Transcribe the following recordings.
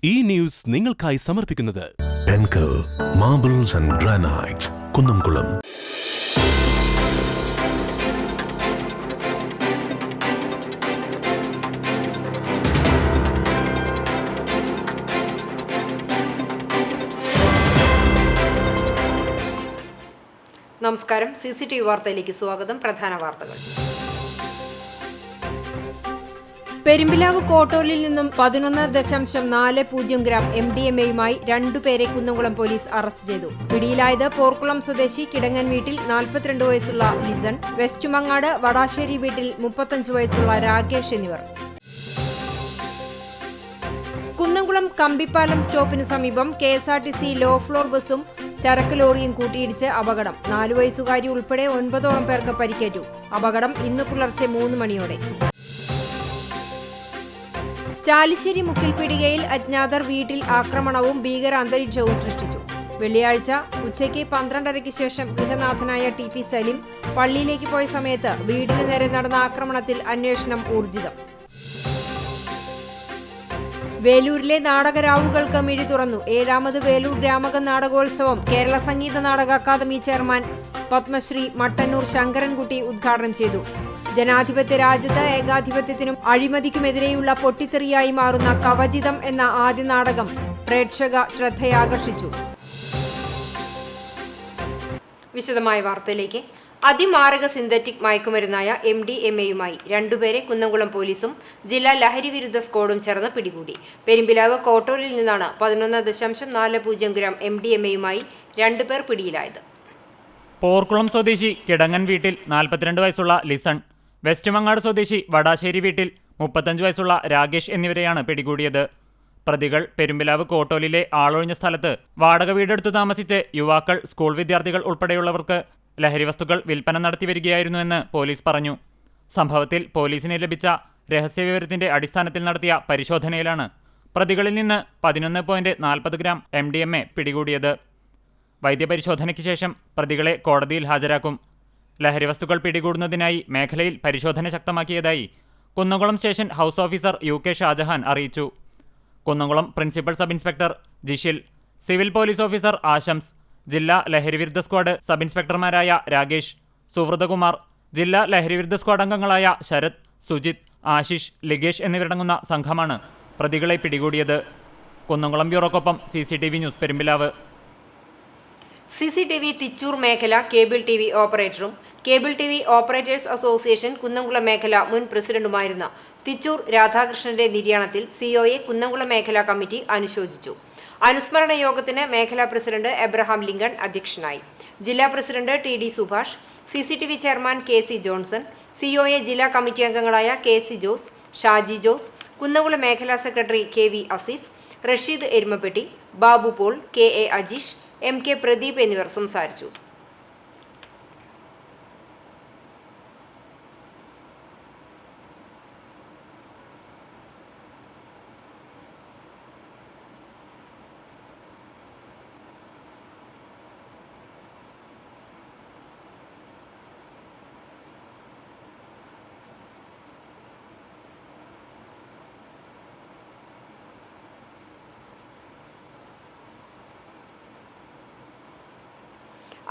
ഈ ന്യൂസ് നിങ്ങൾക്കായി സമർപ്പിക്കുന്നത് Penco marbles and granite Kunnamkulam. നമസ്കാരം. CCTV വാർത്തയിലേക്ക് സ്വാഗതം. പ്രധാന വാർത്തകൾ. പെരുമ്പിലാവ് കോട്ടോലിൽ നിന്നും 11.40 ഗ്രാം MDMA-യുമായി രണ്ടുപേരെ കുന്നംകുളം പോലീസ് അറസ്റ്റ് ചെയ്തു. പിടിയിലായത് പോർക്കുളം സ്വദേശി കിടങ്ങൻ വീട്ടിൽ 42 വയസ്സുള്ള ലിസൺ, വെസ്റ്റുമങ്ങാട് വടാശ്ശേരി വീട്ടിൽ 35 വയസ്സുള്ള രാകേഷ് എന്നിവർ. കുന്നംകുളം കമ്പിപ്പാലം സ്റ്റോപ്പിന് സമീപം KSRTC ലോ ഫ്ലോർ ബസും ചരക്ക് ലോറിയും കൂട്ടിയിടിച്ച് അപകടം. 4 വയസ്സുകാരി ഉൾപ്പെടെ 9ഓളം പേർക്ക് പരിക്കേറ്റു. അപകടം ഇന്ന് പുലർച്ചെ 3 മണിയോടെ. ചാലിശ്ശേരി മുക്കിൽപീടികയിൽ അജ്ഞാതർ വീട്ടിൽ ആക്രമണവും ഭീകര അന്തരീക്ഷവും സൃഷ്ടിച്ചു. വെള്ളിയാഴ്ച ഉച്ചയ്ക്ക് 12:30-ക്ക് ശേഷം ഗൃഹനാഥനായ TP സലീം പള്ളിയിലേക്ക് പോയ സമയത്ത് വീടിന് നേരെ നടന്ന ആക്രമണത്തിൽ അന്വേഷണം ഊർജിതം. വേലൂരിലെ നാടകരാവുകൾക്ക് മിഴി തുറന്നു. 7ാമത് വേലൂർ രാമക നാടകോത്സവം കേരള സംഗീത നാടക അക്കാദമി ചെയർമാൻ പത്മശ്രീ മട്ടന്നൂർ ശങ്കരൻകുട്ടി ഉദ്ഘാടനം ചെയ്തു. ജനാധിപത്യ രാജ്യത്ത് ഏകാധിപത്യത്തിനും അഴിമതിക്കുമെതിരെയുള്ള പൊട്ടിത്തെറിയായി മാറുന്ന കവചിതം എന്ന ആദ്യ നാടകം പ്രേക്ഷക ശ്രദ്ധയാകർഷിച്ചു. വിശദമായ വാർത്തയിലേക്ക്. അതിമാരക സിന്തറ്റിക് മയക്കുമരുന്നായ MDMA-യുമായി രണ്ടുപേരെ കുന്നംകുളം പോലീസും ജില്ലാ ലഹരി വിരുദ്ധ സ്ക്വാഡും ചേർന്ന് പിടികൂടി. പെരുമ്പിലാവ് കോട്ടോലിൽ നിന്നാണ് 11.40 ഗ്രാം MDMA-യുമായി രണ്ടുപേർ പിടിയിലായത്. പോർക്കുളം സ്വദേശി കിടങ്ങൻ വീട്ടിൽ 42 വയസ്സുള്ള ലിസൺ, വെസ്റ്റുമങ്ങാട് സ്വദേശി വടാശ്ശേരി വീട്ടിൽ 35 വയസ്സുള്ള രാകേഷ് എന്നിവരെയാണ് പിടികൂടിയത്. പ്രതികൾ പെരുമ്പിലാവ് കോട്ടോലിലെ ആളൊഴിഞ്ഞ സ്ഥലത്ത് വാടക വീടെടുത്ത് താമസിച്ച് യുവാക്കൾ, സ്കൂൾ വിദ്യാർത്ഥികൾ ഉൾപ്പെടെയുള്ളവർക്ക് ലഹരി വസ്തുക്കൾ വിൽപ്പന നടത്തിവരികയായിരുന്നുവെന്ന് പോലീസ് പറഞ്ഞു. സംഭവത്തിൽ പോലീസിന് ലഭിച്ച രഹസ്യവിവരത്തിന്റെ അടിസ്ഥാനത്തിൽ നടത്തിയ പരിശോധനയിലാണ് പ്രതികളിൽ നിന്ന് 11.40 ഗ്രാം MDMA പിടികൂടിയത്. വൈദ്യപരിശോധനയ്ക്ക് ശേഷം പ്രതികളെ കോടതിയിൽ ഹാജരാക്കും. ലഹരി വസ്തുക്കൾ പിടികൂടുന്നതിനായി മേഖലയിൽ പരിശോധന ശക്തമാക്കിയതായി Kunnamkulam station house officer UK Shajahan അറിയിച്ചു. Kunnamkulam principal sub inspector Jishil, civil police officer Ashams, ജില്ലാ ലഹരിവിരുദ്ധ സ്ക്വാഡ് സബ് ഇൻസ്പെക്ടർമാരായ രാകേഷ്, സുഹൃതകുമാർ, ജില്ലാ ലഹരിവിരുദ്ധ സ്ക്വാഡ് അംഗങ്ങളായ ശരത്, സുജിത്, ആശിഷ്, ലിഗേഷ് എന്നിവരടങ്ങുന്ന സംഘമാണ് പ്രതികളെ പിടികൂടിയത്. കുന്നംകുളം ബ്യൂറോക്കൊപ്പം CCTV news Perumpilavu. CCTV Thichur മേഖല കേബിൾ TV ഓപ്പറേറ്ററും cable TV operators association Kunnamkulam മേഖല മുൻ പ്രസിഡന്റുമായിരുന്ന തിച്ചൂർ രാധാകൃഷ്ണന്റെ നിര്യാണത്തിൽ COA കുന്നംകുളം മേഖലാ കമ്മിറ്റി അനുശോചിച്ചു. അനുസ്മരണ യോഗത്തിന് മേഖലാ പ്രസിഡന്റ് എബ്രഹാം ലിങ്കൺ അധ്യക്ഷനായി. ജില്ലാ president TD Subhash, CCTV chairman KC Johnson, COA ജില്ലാ കമ്മിറ്റി അംഗങ്ങളായ KC Jose, Shaji Jose, Kunnamkulam മേഖലാ secretary KV Azeez, Rasheed Erumapetty, Babu Paul, KA Ajeesh, MK Pradeep എന്നിവർ സംസാരിച്ചു.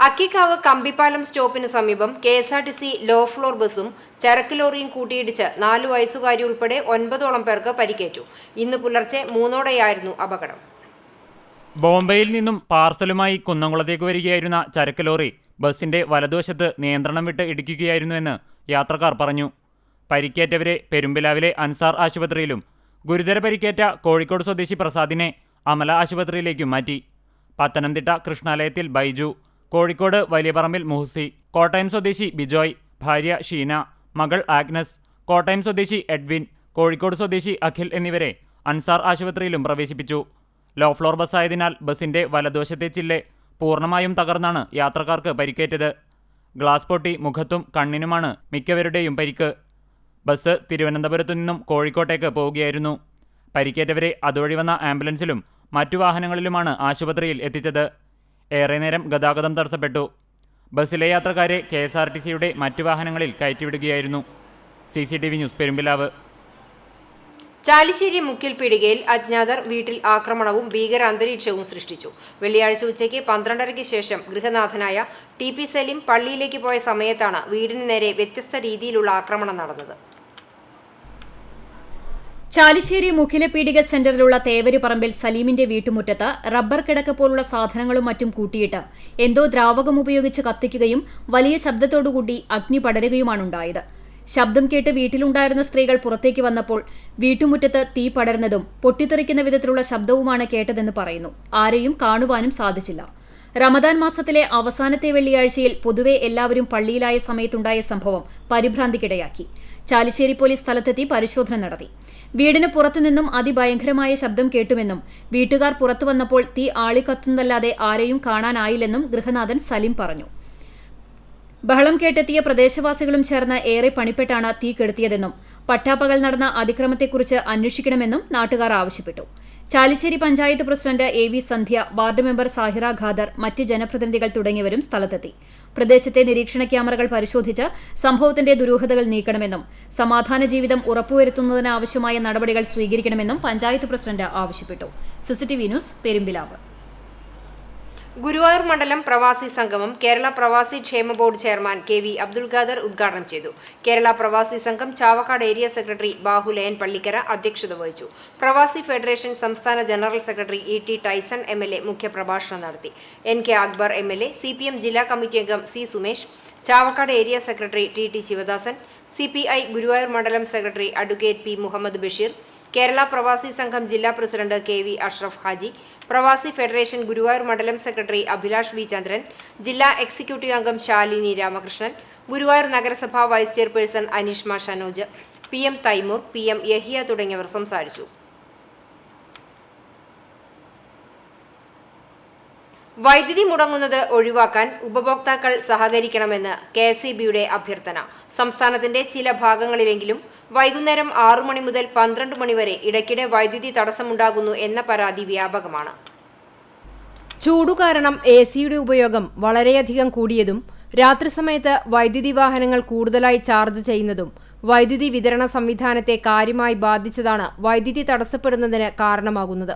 അക്കിക്കാവ് കമ്പിപ്പാലം സ്റ്റോപ്പിന് സമീപം KSRTC ലോ ഫ്ലോർ ബസും ചരക്ക് ലോറിയും കൂട്ടിയിടിച്ച് 4 വയസ്സുകാരി ഉൾപ്പെടെ 9ഓളം പേർക്ക് പരിക്കേറ്റു. ഇന്ന് പുലർച്ചെ 3ഓടെയായിരുന്നു അപകടം. ബോംബെയിൽ നിന്നും പാർസലുമായി കുന്നംകുളത്തേക്ക് വരികയായിരുന്ന ചരക്ക് ലോറി ബസിന്റെ വലതുവശത്ത് നിയന്ത്രണം വിട്ട് ഇടിക്കുകയായിരുന്നുവെന്ന് യാത്രക്കാർ പറഞ്ഞു. പരിക്കേറ്റവരെ പെരുമ്പിലാവിലെ അൻസാർ ആശുപത്രിയിലും ഗുരുതര പരിക്കേറ്റ കോഴിക്കോട് സ്വദേശി പ്രസാദിനെ അമല ആശുപത്രിയിലേക്കും മാറ്റി. പത്തനംതിട്ട കൃഷ്ണാലയത്തിൽ ബൈജു, കോഴിക്കോട് വലിയപറമ്പിൽ മുഹസി, കോട്ടയം സ്വദേശി ബിജോയ്, ഭാര്യ ഷീന, മകൾ ആഗ്നസ്, കോട്ടയം സ്വദേശി എഡ്വിൻ, കോഴിക്കോട് സ്വദേശി അഖിൽ എന്നിവരെ അൻസാർ ആശുപത്രിയിലും പ്രവേശിപ്പിച്ചു. ലോ ഫ്ലോർ ബസ്സായതിനാൽ ബസിന്റെ വലതുവശത്തെ ചില്ല് പൂർണ്ണമായും തകർന്നാണ് യാത്രക്കാർക്ക് പരിക്കേറ്റത്. ഗ്ലാസ് പൊട്ടി മുഖത്തും കണ്ണിനുമാണ് മിക്കവരുടെയും പരിക്ക്. ബസ് തിരുവനന്തപുരത്തു നിന്നും കോഴിക്കോട്ടേക്ക് പോവുകയായിരുന്നു. പരിക്കേറ്റവരെ അതുവഴി വന്ന ആംബുലൻസിലും മറ്റു വാഹനങ്ങളിലുമാണ് ആശുപത്രിയിൽ എത്തിച്ചത്. ഏറെ നേരം ഗതാഗതം തടസ്സപ്പെട്ടു. ബസ്സിലെ യാത്രക്കാരെ KSRTCയുടെ മറ്റു വാഹനങ്ങളിൽ കയറ്റിവിടുകയായിരുന്നു. CCTV news Perumpilavu. ചാലിശ്ശേരി മുക്കിൽ പീടികയിൽ അജ്ഞാതർ വീട്ടിൽ ആക്രമണവും ഭീകര അന്തരീക്ഷവും സൃഷ്ടിച്ചു. വെള്ളിയാഴ്ച ഉച്ചയ്ക്ക് 12:30-ക്ക് ശേഷം ഗൃഹനാഥനായ TP സലീം പള്ളിയിലേക്ക് പോയ സമയത്താണ് വീടിന് നേരെ വ്യത്യസ്ത രീതിയിലുള്ള ആക്രമണം നടന്നത്. ചാലിശ്ശേരി മുക്കിലെ പീടിക സെന്ററിലുള്ള തേവരിപ്പറമ്പിൽ സലീമിന്റെ വീട്ടുമുറ്റത്ത് റബ്ബർ കിടക്ക പോലുള്ള സാധനങ്ങളും മറ്റും കൂട്ടിയിട്ട് എന്തോ ദ്രാവകം ഉപയോഗിച്ച് കത്തിക്കുകയും വലിയ ശബ്ദത്തോടുകൂടി അഗ്നി പടരുകയുമാണുണ്ടായത്. ശബ്ദം കേട്ട് വീട്ടിലുണ്ടായിരുന്ന സ്ത്രീകൾ പുറത്തേക്ക് വന്നപ്പോൾ വീട്ടുമുറ്റത്ത് തീ പടർന്നതും പൊട്ടിത്തെറിക്കുന്ന വിധത്തിലുള്ള ശബ്ദവുമാണ് കേട്ടതെന്ന് പറയുന്നു. ആരെയും കാണുവാനും സാധിച്ചില്ല. റമദാൻ മാസത്തിലെ അവസാനത്തെ വെള്ളിയാഴ്ചയിൽ പൊതുവെ എല്ലാവരും പള്ളിയിലായ സമയത്തുണ്ടായ സംഭവം പരിഭ്രാന്തിക്കിടയാക്കി. ചാലിശ്ശേരി പോലീസ് സ്ഥലത്തെത്തി പരിശോധന നടത്തി. വീടിന് പുറത്തുനിന്നും അതിഭയങ്കരമായ ശബ്ദം കേട്ടുമെന്നും വീട്ടുകാർ പുറത്തു വന്നപ്പോൾ തീ ആളിക്കത്തുന്നതല്ലാതെ ആരെയും കാണാനായില്ലെന്നും ഗൃഹനാഥൻ സലീം പറഞ്ഞു. ബഹളം കേട്ടെത്തിയ പ്രദേശവാസികളും ചേർന്ന് ഏറെ പണിപ്പെട്ടാണ് തീ കെടുത്തിയതെന്നും പട്ടാപ്പകൽ നടന്ന അതിക്രമത്തെക്കുറിച്ച് അന്വേഷിക്കണമെന്നും നാട്ടുകാർ ആവശ്യപ്പെട്ടു. ചാലിശ്ശേരി പഞ്ചായത്ത് പ്രസിഡന്റ് AV സന്ധ്യ, വാർഡ് മെമ്പർ സാഹിറ ഖാദർ, മറ്റ് ജനപ്രതിനിധികൾ തുടങ്ങിയവരും സ്ഥലത്തെത്തി. പ്രദേശത്തെ നിരീക്ഷണ ക്യാമറകൾ പരിശോധിച്ച് സംഭവത്തിന്റെ ദുരൂഹതകൾ നീക്കണമെന്നും സമാധാന ജീവിതം ഉറപ്പുവരുത്തുന്നതിനാവശ്യമായ നടപടികൾ സ്വീകരിക്കണമെന്നും പഞ്ചായത്ത് പ്രസിഡന്റ് ആവശ്യപ്പെട്ടു. CCTV news, Perumpilavu. ഗുരുവായൂർ മണ്ഡലം പ്രവാസി സംഗമം കേരള പ്രവാസി ക്ഷേമ board chairman KV Abdul Khader ഉദ്ഘാടനം ചെയ്തു. കേരള പ്രവാസി സംഘം ചാവക്കാട് ഏരിയ സെക്രട്ടറി ബാഹുലയൻ പള്ളിക്കര അധ്യക്ഷത വഹിച്ചു. പ്രവാസി ഫെഡറേഷൻ സംസ്ഥാന general secretary ET Tyson MLA മുഖ്യപ്രഭാഷണം നടത്തി. NK അക്ബർ MLA, CPM ജില്ലാ കമ്മിറ്റി അംഗം C Sumesh, Chavakkad area secretary TT Sivadasan, CPI Guruvayur മണ്ഡലം secretary advocate P Muhammad Basheer, Kerala പ്രവാസി സംഘം ജില്ലാ പ്രസിഡന്റ് KV അഷ്റഫ് ഹാജി, പ്രവാസി ഫെഡറേഷൻ ഗുരുവായൂർ മണ്ഡലം സെക്രട്ടറി അഭിലാഷ് V ചന്ദ്രൻ, ജില്ലാ എക്സിക്യൂട്ടീവ് അംഗം ശാലിനി രാമകൃഷ്ണൻ, ഗുരുവായൂർ നഗരസഭ vice chairperson Aneeshma Shanoj, PM Taimur, PM Yahiya തുടങ്ങിയവർ സംസാരിച്ചു. വൈദ്യുതി മുടങ്ങുന്നത് ഒഴിവാക്കാൻ ഉപഭോക്താക്കൾ സഹകരിക്കണമെന്ന് KSEBയുടെ അഭ്യർത്ഥന. സംസ്ഥാനത്തിന്റെ ചില ഭാഗങ്ങളിലെങ്കിലും വൈകുന്നേരം 6 മണി മുതൽ 12 മണി വരെ ഇടയ്ക്കിടെ വൈദ്യുതി തടസ്സമുണ്ടാകുന്നു എന്ന പരാതി വ്യാപകമാണ്. ചൂടു കാരണം AC-യുടെ ഉപയോഗം വളരെയധികം കൂടിയതും രാത്രി സമയത്ത് വൈദ്യുതി വാഹനങ്ങൾ കൂടുതലായി ചാർജ് ചെയ്യുന്നതും വൈദ്യുതി വിതരണ സംവിധാനത്തെ കാര്യമായി ബാധിച്ചതാണ് വൈദ്യുതി തടസ്സപ്പെടുന്നതിന് കാരണമാകുന്നത്.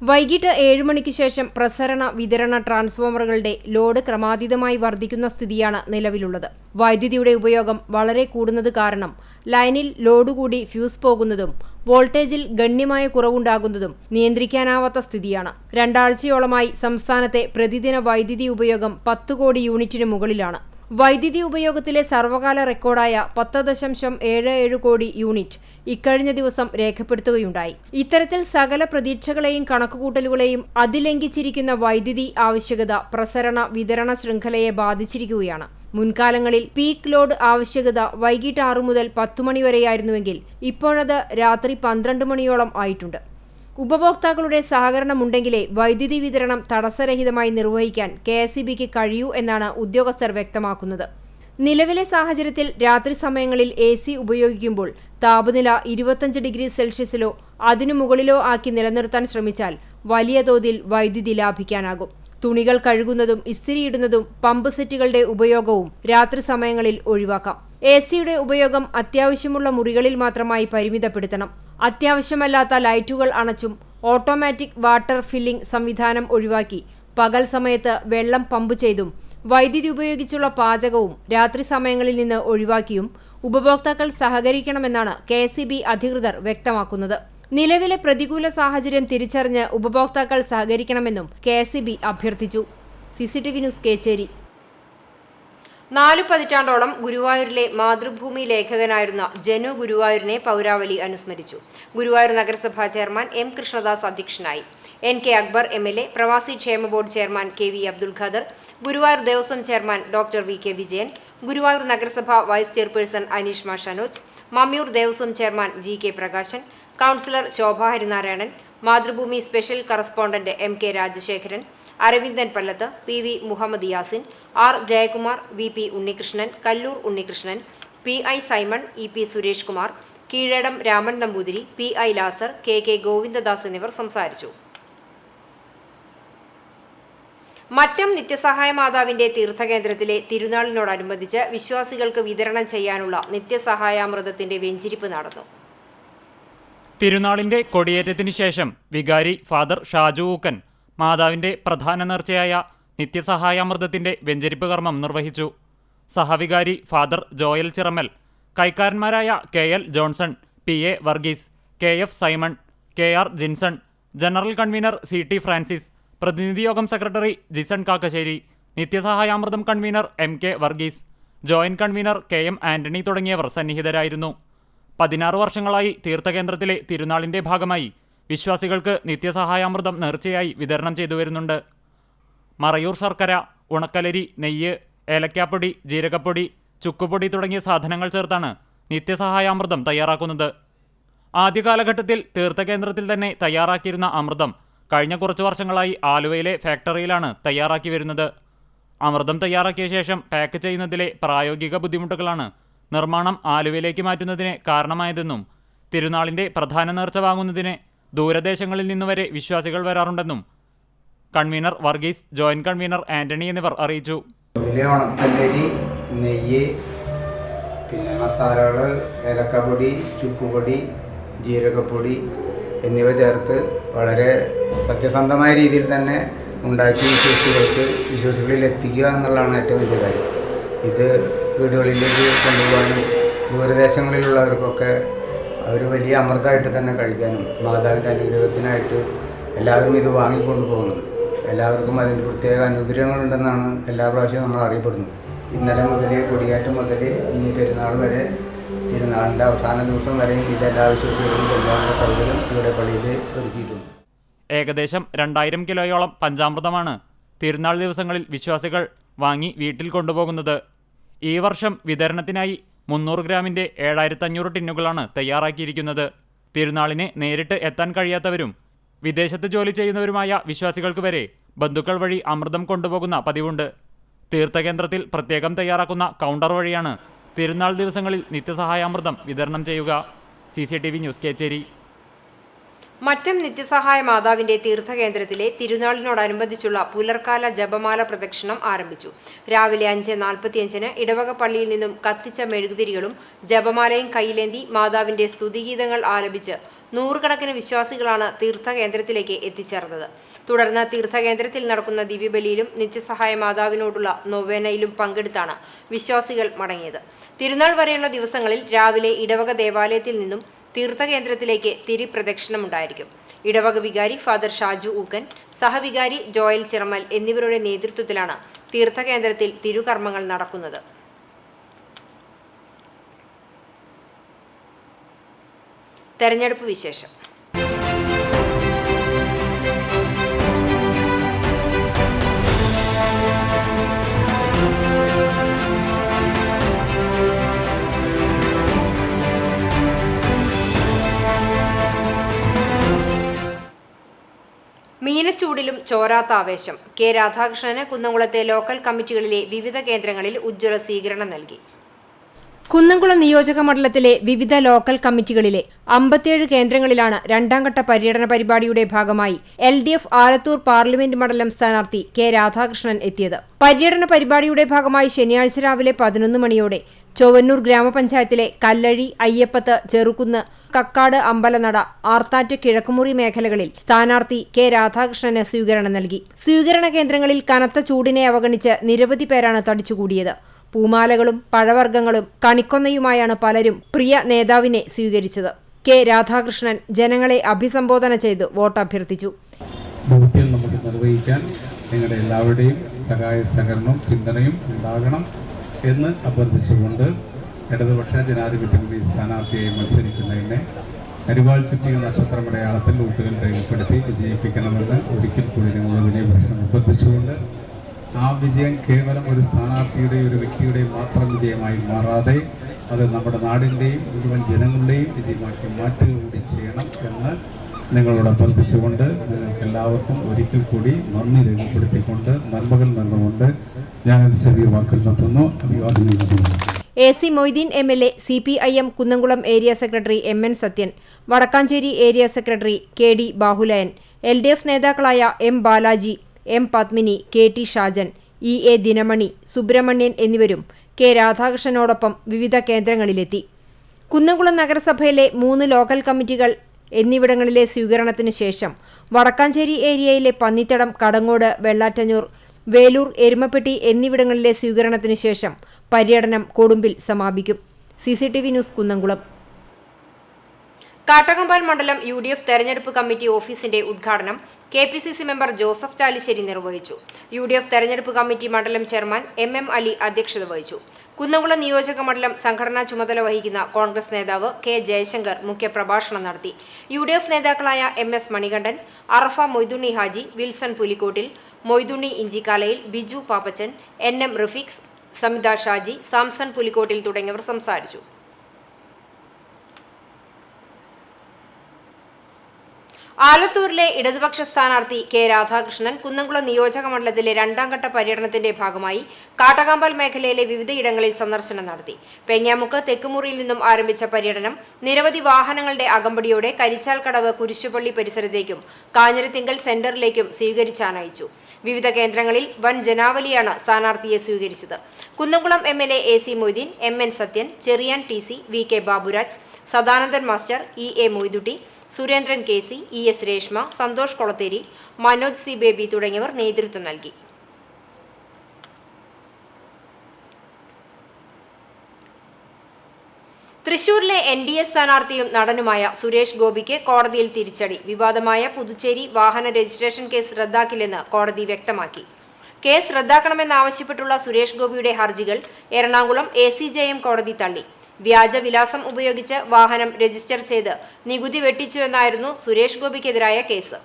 വൈകിട്ട് 7 മണിക്ക് ശേഷം പ്രസരണ വിതരണ ട്രാൻസ്ഫോമറുകളുടെ ലോഡ് ക്രമാതീതമായി വർദ്ധിക്കുന്ന സ്ഥിതിയാണ് നിലവിലുള്ളത്. വൈദ്യുതിയുടെ ഉപയോഗം വളരെ കൂടുന്നത് കാരണം ലൈനിൽ ലോഡ് കൂടി ഫ്യൂസ് പോകുന്നതും വോൾട്ടേജിൽ ഗണ്യമായ കുറവുണ്ടാകുന്നതും നിയന്ത്രിക്കാനാവാത്ത സ്ഥിതിയാണ്. 2 ആഴ്ചയോളമായി സംസ്ഥാനത്തെ പ്രതിദിന വൈദ്യുതി ഉപയോഗം 10 കോടി യൂണിറ്റിന് മുകളിലാണ്. വൈദ്യുതി ഉപയോഗത്തിലെ സർവകാല റെക്കോർഡായ 10.77 കോടി യൂണിറ്റ് ഇക്കഴിഞ്ഞ ദിവസം രേഖപ്പെടുത്തുകയുണ്ടായി. ഇത്തരത്തിൽ സകല പ്രതീക്ഷകളെയും കണക്കുകൂട്ടലുകളെയും അതിലംഘിച്ചിരിക്കുന്ന വൈദ്യുതി ആവശ്യകത പ്രസരണ വിതരണ ശൃംഖലയെ ബാധിച്ചിരിക്കുകയാണ്. മുൻകാലങ്ങളിൽ പീക്ക് ലോഡ് ആവശ്യകത വൈകിട്ട് 6 മുതൽ 10 മണി വരെയായിരുന്നുവെങ്കിൽ ഇപ്പോഴത് രാത്രി 12 മണിയോളം ആയിട്ടുണ്ട്. ഉപഭോക്താക്കളുടെ സഹകരണമുണ്ടെങ്കിലേ വൈദ്യുതി വിതരണം തടസ്സരഹിതമായി നിർവഹിക്കാൻ KSEBക്ക് കഴിയൂ എന്നാണ് ഉദ്യോഗസ്ഥർ വ്യക്തമാക്കുന്നത്. നിലവിലെ സാഹചര്യത്തിൽ രാത്രി സമയങ്ങളിൽ AC ഉപയോഗിക്കുമ്പോൾ താപനില 25 ഡിഗ്രി സെൽഷ്യസിലോ അതിനു മുകളിലോ ആക്കി നിലനിർത്താൻ ശ്രമിച്ചാൽ വലിയ തോതിൽ വൈദ്യുതി ലാഭിക്കാനാകും. തുണികൾ കഴുകുന്നതും ഇസ്തിരിയിടുന്നതും പമ്പ് സെറ്റുകളുടെ ഉപയോഗവും രാത്രി സമയങ്ങളിൽ ഒഴിവാക്കാം. AC-യുടെ ഉപയോഗം അത്യാവശ്യമുള്ള മുറികളിൽ മാത്രമായി പരിമിതപ്പെടുത്തണം. അത്യാവശ്യമല്ലാത്ത ലൈറ്റുകൾ അണച്ചും ഓട്ടോമാറ്റിക് വാട്ടർ ഫില്ലിംഗ് സംവിധാനം ഒഴിവാക്കി പകൽ സമയത്ത് വെള്ളം പമ്പ് ചെയ്തും വൈദ്യുതി ഉപയോഗിച്ചുള്ള പാചകവും രാത്രി സമയങ്ങളിൽ നിന്ന് ഒഴിവാക്കിയും ഉപഭോക്താക്കൾ സഹകരിക്കണമെന്നാണ് KSEB അധികൃതർ വ്യക്തമാക്കുന്നത്. നിലവിലെ പ്രതികൂല സാഹചര്യം തിരിച്ചറിഞ്ഞ് ഉപഭോക്താക്കൾ സഹകരിക്കണമെന്നും KSEB അഭ്യർത്ഥിച്ചു. CCTV news, Kecheri. 4 പതിറ്റാണ്ടോളം ഗുരുവായൂരിലെ മാതൃഭൂമി ലേഖകനായിരുന്ന ജനു ഗുരുവായൂരിനെ പൗരാവലി അനുസ്മരിച്ചു. ഗുരുവായൂർ നഗരസഭാ ചെയർമാൻ M കൃഷ്ണദാസ് അധ്യക്ഷനായി. NK അക്ബർ MLA, പ്രവാസി ക്ഷേമ board chairman KV Abdul Khader, Guruvayur Devaswom chairman Dr. VK Vijayan, Guruvayur നഗരസഭ vice chairperson Aneeshma Shanoj, Mammiyur Devaswom chairman GK Prakashan, councillor Shobha Harinarayanan, Mathrubhumi special correspondent MK Rajasekharan, Aravindan Pallath, PV Muhammad Yasin, R Jayakumar, VP Unnikrishnan, Kallur Unnikrishnan, PI Simon, EP Suresh Kumar, Keezhadam Raman Namboothiri, PI Lazar, KK Govindadas എന്നിവർ സംസാരിച്ചു. മറ്റം നിത്യസഹായ മാതാവിന്റെ തീർത്ഥകേന്ദ്രത്തിലെ തിരുനാളിനോടനുബന്ധിച്ച് വിശ്വാസികൾക്ക് വിതരണം ചെയ്യാനുള്ള നിത്യസഹായാമൃതത്തിന്റെ വെഞ്ചിരിപ്പ് നടന്നു. തിരുനാളിന്റെ കൊടിയേറ്റത്തിനു ശേഷം വികാരി ഫാദർ ഷാജു ഊക്കൻ മാതാവിന്റെ പ്രധാന നേർച്ചയായ നിത്യസഹായാമൃതത്തിന്റെ വെഞ്ചരിപ്പ് കർമ്മം നിർവഹിച്ചു. സഹവികാരി ഫാദർ ജോയൽ ചിറമൽ, കൈക്കാരന്മാരായ KL Johnson, PA Varghese, KF Simon, KR Jinson, general convener CT Francis, പ്രതിനിധിയോഗം സെക്രട്ടറി ജിസൺ കാക്കശ്ശേരി, നിത്യസഹായാമൃതം convener MK Varghese, joint convener KM Antony തുടങ്ങിയവർ സന്നിഹിതരായിരുന്നു. 16 വർഷങ്ങളായി തീർത്ഥകേന്ദ്രത്തിലെ തിരുനാളിന്റെ ഭാഗമായി വിശ്വാസികൾക്ക് നിത്യസഹായാമൃതം നേർച്ചയായി വിതരണം ചെയ്തു വരുന്നുണ്ട്. മറയൂർ ശർക്കര, ഉണക്കലരി, നെയ്യ്, ഏലക്കാപ്പൊടി, ജീരകപ്പൊടി, ചുക്കുപൊടി തുടങ്ങിയ സാധനങ്ങൾ ചേർത്താണ് നിത്യസഹായാമൃതം തയ്യാറാക്കുന്നത്. ആദ്യകാലഘട്ടത്തിൽ തീർത്ഥകേന്ദ്രത്തിൽ തന്നെ തയ്യാറാക്കിയിരുന്ന അമൃതം കഴിഞ്ഞ കുറച്ച് വർഷങ്ങളായി ആലുവയിലെ ഫാക്ടറിയിലാണ് തയ്യാറാക്കി വരുന്നത്. അമൃതം തയ്യാറാക്കിയ ശേഷം പാക്ക് ചെയ്യുന്നതിലെ പ്രായോഗിക ബുദ്ധിമുട്ടുകളാണ് നിർമ്മാണം ആലുവയിലേക്ക് മാറ്റുന്നതിന് കാരണമായതെന്നും തിരുനാളിന്റെ പ്രധാന നേർച്ച വാങ്ങുന്നതിന് ദൂരദേശങ്ങളിൽ നിന്നുവരെ വിശ്വാസികൾ വരാറുണ്ടെന്നും convener Varghese, joint convener Antony എന്നിവർ അറിയിച്ചു. ഉണക്കലരി, നെയ്യ്, പിന്നെ മസാലകൾ, ഏലക്കപ്പൊടി, ചുക്കുപൊടി, ജീരകപ്പൊടി എന്നിവ ചേർത്ത് വളരെ സത്യസന്ധമായ രീതിയിൽ തന്നെ ഉണ്ടാക്കി വിശ്വാസികളിൽ എത്തിക്കുക എന്നുള്ളതാണ് ഏറ്റവും വലിയ കാര്യം. ഇത് വീടുകളിലേക്ക് കൊണ്ടുപോകാനും ദൂരദേശങ്ങളിലുള്ളവർക്കൊക്കെ അവർ വലിയ അമൃതമായിട്ട് തന്നെ കഴിക്കാനും മാതാവിൻ്റെ അനുഗ്രഹത്തിനായിട്ട് എല്ലാവരും ഇത് വാങ്ങിക്കൊണ്ടു പോകുന്നുണ്ട്. എല്ലാവർക്കും അതിൻ്റെ പ്രത്യേക അനുഗ്രഹങ്ങളുണ്ടെന്നാണ് എല്ലാ പ്രാവശ്യവും നമ്മൾ അറിയപ്പെടുന്നത്. ഇന്നലെ മുതൽ കൊടിയേറ്റം മുതൽ ഇനി പെരുന്നാൾ വരെ, തിരുനാളിൻ്റെ അവസാന ദിവസം വരെയും ഇതെല്ലാ വിശ്വാസികളും കൊണ്ടുപോകാനുള്ള സൗകര്യം ഇവിടെ പള്ളിയിൽ ഒരുക്കിയിട്ടുണ്ട്. ഏകദേശം 2000 കിലോയോളം പഞ്ചാമൃതമാണ് തിരുനാൾ ദിവസങ്ങളിൽ വിശ്വാസികൾ വാങ്ങി വീട്ടിൽ കൊണ്ടുപോകുന്നത്. ഈ വർഷം വിതരണത്തിനായി 300 ഗ്രാമിൻ്റെ 7500 ടിന്നുകളാണ് തയ്യാറാക്കിയിരിക്കുന്നത്. തിരുനാളിന് നേരിട്ട് എത്താൻ കഴിയാത്തവരും വിദേശത്ത് ജോലി ചെയ്യുന്നവരുമായ വിശ്വാസികൾക്ക് വരെ ബന്ധുക്കൾ വഴി അമൃതം കൊണ്ടുപോകുന്ന പതിവുണ്ട്. തീർത്ഥകേന്ദ്രത്തിൽ പ്രത്യേകം തയ്യാറാക്കുന്ന കൗണ്ടർ വഴിയാണ് തിരുനാൾ ദിവസങ്ങളിൽ നിത്യസഹായാമൃതം വിതരണം ചെയ്യുക. CCTV news, Kechery. മറ്റം നിത്യസഹായ മാതാവിന്റെ തീർത്ഥകേന്ദ്രത്തിലെ തിരുനാളിനോടനുബന്ധിച്ചുള്ള പുലർക്കാല ജപമാല പ്രദക്ഷിണം ആരംഭിച്ചു. രാവിലെ 5:45 ഇടവക പള്ളിയിൽ നിന്നും കത്തിച്ച മെഴുകുതിരികളും ജപമാലയും കയ്യിലേന്തി മാതാവിന്റെ സ്തുതിഗീതങ്ങൾ ആലപിച്ച് നൂറുകണക്കിന് വിശ്വാസികളാണ് തീർത്ഥകേന്ദ്രത്തിലേക്ക് എത്തിച്ചേർന്നത്. തുടർന്ന് തീർത്ഥകേന്ദ്രത്തിൽ നടക്കുന്ന ദിവ്യബലിയിലും നിത്യസഹായ മാതാവിനോടുള്ള നൊവേനയിലും പങ്കെടുത്താണ് വിശ്വാസികൾ മടങ്ങിയത്. തിരുനാൾ വരെയുള്ള ദിവസങ്ങളിൽ രാവിലെ ഇടവക ദേവാലയത്തിൽ നിന്നും തീർത്ഥകേന്ദ്രത്തിലേക്ക് തിരിപ്രദക്ഷിണമുണ്ടായിരിക്കും. ഇടവക വികാരി ഫാദർ ഷാജു ഊക്കൻ, സഹവികാരി ജോയൽ ചിറമൽ എന്നിവരുടെ നേതൃത്വത്തിലാണ് തീർത്ഥകേന്ദ്രത്തിൽ തിരുകർമ്മങ്ങൾ നടക്കുന്നത്. തെരഞ്ഞെടുപ്പ് വിശേഷം. മീനച്ചൂടിലും ചോരാത്ത ആവേശം. കെ രാധാകൃഷ്ണന് കുന്നംകുളത്തെ ലോക്കൽ കമ്മിറ്റികളിലെ വിവിധ കേന്ദ്രങ്ങളിൽ ഉജ്ജ്വല സ്വീകരണം നൽകി. കുന്നംകുളം നിയോജക മണ്ഡലത്തിലെ വിവിധ ലോക്കൽ കമ്മിറ്റികളിലെ 57 കേന്ദ്രങ്ങളിലാണ് രണ്ടാംഘട്ട പര്യടന പരിപാടിയുടെ ഭാഗമായി LDF ആലത്തൂർ പാർലമെന്റ് മണ്ഡലം സ്ഥാനാർത്ഥി കെ രാധാകൃഷ്ണൻ എത്തിയത്. പര്യടന പരിപാടിയുടെ ഭാഗമായി ശനിയാഴ്ച രാവിലെ 11 മണിയോടെ ചൊവ്വന്നൂർ ഗ്രാമപഞ്ചായത്തിലെ കല്ലഴി, അയ്യപ്പത്ത്, ചെറുകുന്ന്, കക്കാട്, അമ്പലനട, ആർത്താറ്റ്, കിഴക്കുമുറി മേഖലകളിൽ സ്ഥാനാർത്ഥി കെ രാധാകൃഷ്ണന് സ്വീകരണം നൽകി. സ്വീകരണ കേന്ദ്രങ്ങളിൽ കനത്ത ചൂടിനെ അവഗണിച്ച് നിരവധി പേരാണ് തടിച്ചുകൂടിയത്. പൂമാലകളും പഴവർഗ്ഗങ്ങളും കണിക്കൊന്നയുമായാണ് പലരും പ്രിയ നേതാവിനെ സ്വീകരിച്ചത്. കെ രാധാകൃഷ്ണൻ ജനങ്ങളെ അഭിസംബോധന ചെയ്ത് വോട്ട് അഭ്യർത്ഥിച്ചു. ദൗത്യം നമുക്ക് നിർവഹിക്കാൻ നിങ്ങളുടെ എല്ലാവരുടെയും സഹായ സഹകരണം പിന്തുണയും ഉണ്ടാകണം എന്ന് അഭ്യർത്ഥിച്ചുകൊണ്ട് ഇടതുപക്ഷ ജനാധിപത്യ മുന്നണി സ്ഥാനാർത്ഥിയായി മത്സരിക്കുന്നതിനെ അരിവാൾ ചുറ്റിയ നക്ഷത്രമടയാളത്തിൽ വോട്ടുകൾ രേഖപ്പെടുത്തി വിജയിപ്പിക്കണമെന്ന് ഒരിക്കൽ കൂടി ഞങ്ങൾ വിനയപ്രശ്നം അഭ്യർത്ഥിച്ചുകൊണ്ട് ആ വിജയം കേവലം ഒരു സ്ഥാനാർത്ഥിയുടെ ഒരു വ്യക്തിയുടെ മാത്രം വിജയമായി മാറാതെ അത് നമ്മുടെ നാടിൻ്റെയും മുഴുവൻ ജനങ്ങളുടെയും വിജയമാക്കി മാറ്റുക കൂടി ചെയ്യണം എന്ന് നിങ്ങളോട് അഭ്യർത്ഥിച്ചുകൊണ്ട് നിങ്ങൾക്ക് എല്ലാവർക്കും ഒരിക്കൽ കൂടി നന്ദി രേഖപ്പെടുത്തിക്കൊണ്ട് നന്മകൾ നൽകുകൊണ്ട് ഞാനത് ചെറിയ വാക്കിൽ നിർത്തുന്നു. അഭിവാദ്യം. AC Moideen MLA, CPIM Kunnamkulam area secretary MN Sathyan, Vadakkanchery area secretary KD Bahuleyan, LDF നേതാക്കളായ M Balaji, M Padmini, KT Shajan, EA Dinamani, Subramanian എന്നിവരും കെ രാധാകൃഷ്ണനോടൊപ്പം വിവിധ കേന്ദ്രങ്ങളിലെത്തി. കുന്നംകുളം നഗരസഭയിലെ 3 ലോക്കൽ കമ്മിറ്റികൾ എന്നിവിടങ്ങളിലെ സ്വീകരണത്തിനു ശേഷം വടക്കാഞ്ചേരി ഏരിയയിലെ പന്നിത്തടം, കടങ്ങോട്, വെള്ളാറ്റഞ്ഞൂർ, വേലൂർ, എരുമപ്പെട്ടി എന്നിവിടങ്ങളിലെ സ്വീകരണത്തിനു ശേഷം പര്യടനം കൊടുമ്പിൽ സമാപിക്കും. CCTV news Kunnamkulam. കാട്ടകമ്പാൽ മണ്ഡലം UDF തെരഞ്ഞെടുപ്പ് കമ്മിറ്റി ഓഫീസിന്റെ ഉദ്ഘാടനം KPCC മെമ്പർ ജോസഫ് ചാലിശ്ശേരി നിർവഹിച്ചു. UDF തെരഞ്ഞെടുപ്പ് കമ്മിറ്റി മണ്ഡലം ചെയർമാൻ MM അലി അധ്യക്ഷത വഹിച്ചു. കുന്നംകുളം നിയോജക മണ്ഡലം സംഘടനാ ചുമതല വഹിക്കുന്ന കോൺഗ്രസ് നേതാവ് K ജയശങ്കർ മുഖ്യപ്രഭാഷണം നടത്തി. UDF നേതാക്കളായ MS മണികണ്ഠൻ, അറഫ മൊയ്തുണ്ണി ഹാജി, വിൽസൺ പുലിക്കോട്ടിൽ, മൊയ്തുണ്ണി ഇഞ്ചിക്കാലയിൽ, ബിജു പാപ്പച്ചൻ, NM റഫീഖ്, സമിത ഷാജി, സാംസൺ പുലിക്കോട്ടിൽ തുടങ്ങിയവർ സംസാരിച്ചു. ആലത്തൂരിലെ ഇടതുപക്ഷ സ്ഥാനാർത്ഥി K രാധാകൃഷ്ണൻ കുന്നംകുളം നിയോജക മണ്ഡലത്തിലെ രണ്ടാം ഘട്ട പര്യടനത്തിന്റെ ഭാഗമായി കാട്ടകമ്പാൽ മേഖലയിലെ വിവിധയിടങ്ങളിൽ സന്ദർശനം നടത്തി. പെങ്ങാമുക്ക് തെക്കുമുറിയിൽ നിന്നും ആരംഭിച്ച പര്യടനം നിരവധി വാഹനങ്ങളുടെ അകമ്പടിയോടെ കരിച്ചാൽക്കടവ്, കുരിശുപള്ളി പരിസരത്തേക്കും കാഞ്ഞിരത്തിങ്കൽ സെന്ററിലേക്കും സ്വീകരിച്ചാനയിച്ചു. വിവിധ കേന്ദ്രങ്ങളിൽ വൻ ജനാവലിയാണ് സ്ഥാനാർത്ഥിയെ സ്വീകരിച്ചത്. Kunnamkulam MLA AC Moideen, MN Sathyan, Cherian TC, VK Baburaj, Sadanandan master, EA Moidutty, Surendran KC, ES Reshma, Santhosh Kolathery, Manoj C Baby തുടങ്ങിയവർ നേതൃത്വം നൽകി. തൃശൂരിലെ NDA സ്ഥാനാർത്ഥിയും നടനുമായ സുരേഷ് ഗോപിക്ക് കോടതിയിൽ തിരിച്ചടി. വിവാദമായ പുതുച്ചേരി വാഹന രജിസ്ട്രേഷൻ കേസ് റദ്ദാക്കില്ലെന്ന് കോടതി വ്യക്തമാക്കി. കേസ് റദ്ദാക്കണമെന്നാവശ്യപ്പെട്ടുള്ള സുരേഷ് ഗോപിയുടെ ഹർജികൾ എറണാകുളം ACJM കോടതി തള്ളി. വ്യാജ വിലാസം ഉപയോഗിച്ച് വാഹനം രജിസ്റ്റർ ചെയ്ത് നികുതി വെട്ടിച്ചുവെന്നായിരുന്നു സുരേഷ് ഗോപിക്കെതിരായ കേസ്.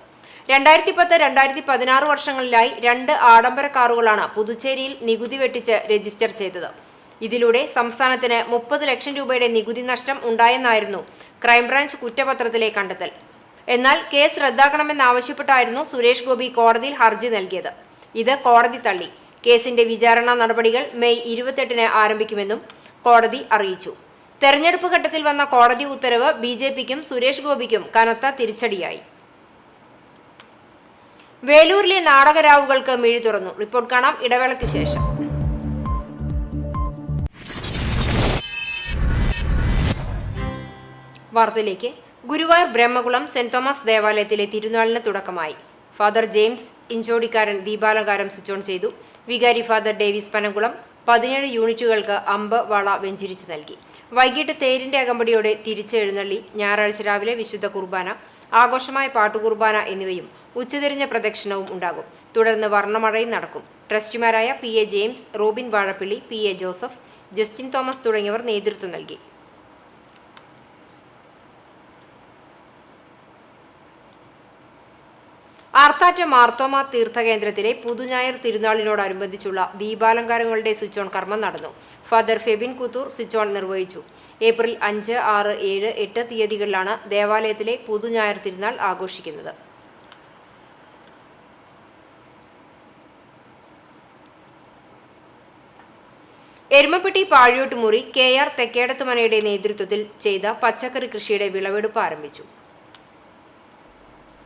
2010-2016 വർഷങ്ങളിലായി 2 ആഡംബര കാറുകളാണ് പുതുച്ചേരിയിൽ നികുതി വെട്ടിച്ച് രജിസ്റ്റർ ചെയ്തത്. ഇതിലൂടെ സംസ്ഥാനത്തിന് 30 ലക്ഷം രൂപയുടെ നികുതി നഷ്ടം ഉണ്ടായെന്നായിരുന്നു ക്രൈംബ്രാഞ്ച് കുറ്റപത്രത്തിലെ കണ്ടെത്തൽ. എന്നാൽ കേസ് റദ്ദാക്കണമെന്നാവശ്യപ്പെട്ടായിരുന്നു സുരേഷ് ഗോപി കോടതിയിൽ ഹർജി നൽകിയത്. ഇത് കോടതി തള്ളി. കേസിന്റെ വിചാരണ നടപടികൾ മെയ് 28-ന് ആരംഭിക്കുമെന്നും കോടതി അറിയിച്ചു. തെരഞ്ഞെടുപ്പ് ഘട്ടത്തിൽ വന്ന കോടതി ഉത്തരവ് BJPക്കും സുരേഷ് ഗോപിക്കും കനത്ത തിരിച്ചടിയായി. വേലൂരിലെ നാടകരാവുകൾക്ക് മിഴി തുറന്നു. റിപ്പോർട്ട് കാണാം ഇടവേളയ്ക്ക് ശേഷം. വാർത്തയിലേക്ക്. ഗുരുവായൂർ ബ്രഹ്മകുളം സെന്റ് തോമസ് ദേവാലയത്തിലെ തിരുനാളിന് തുടക്കമായി. ഫാദർ ജെയിംസ് ഇഞ്ചോടിക്കാരൻ ദീപാലങ്കാരം സ്വിച്ച് ഓൺ ചെയ്തു. വികാരി ഫാദർ ഡേവിസ് പനകുളം 17 യൂണിറ്റുകൾക്ക് അമ്പ്, വള, വെഞ്ചിരിച്ച് നൽകി. വൈകിട്ട് തേരിന്റെ അകമ്പടിയോടെ തിരിച്ചെഴുന്നള്ളി. ഞായറാഴ്ച രാവിലെ വിശുദ്ധ കുർബാന, ആഘോഷമായ പാട്ടുകുർബാന എന്നിവയും ഉച്ചതിരിഞ്ഞ പ്രദക്ഷിണവും ഉണ്ടാകും. തുടർന്ന് വർണ്ണമഴയും നടക്കും. ട്രസ്റ്റിമാരായ PA James, Robin Vazhappilly, PA Joseph, Justin Thomas തുടങ്ങിയവർ നേതൃത്വം നൽകി. ആർത്താറ്റ മാർത്തോമ തീർത്ഥകേന്ദ്രത്തിലെ പുതുഞായർ തിരുനാളിനോടനുബന്ധിച്ചുള്ള ദീപാലങ്കാരങ്ങളുടെ സ്വിച്ച് ഓൺ കർമ്മം നടന്നു. Father Febin Kuthur switch on നിർവഹിച്ചു. ഏപ്രിൽ 5, 6, 7, 8 തീയതികളിലാണ് ദേവാലയത്തിലെ പുതുഞായർ തിരുനാൾ ആഘോഷിക്കുന്നത്. എരുമപ്പെട്ടി പാഴിയോട്ടുമുറി KR തെക്കേടത്തുമനയുടെ നേതൃത്വത്തിൽ ചെയ്ത പച്ചക്കറി കൃഷിയുടെ വിളവെടുപ്പ് ആരംഭിച്ചു.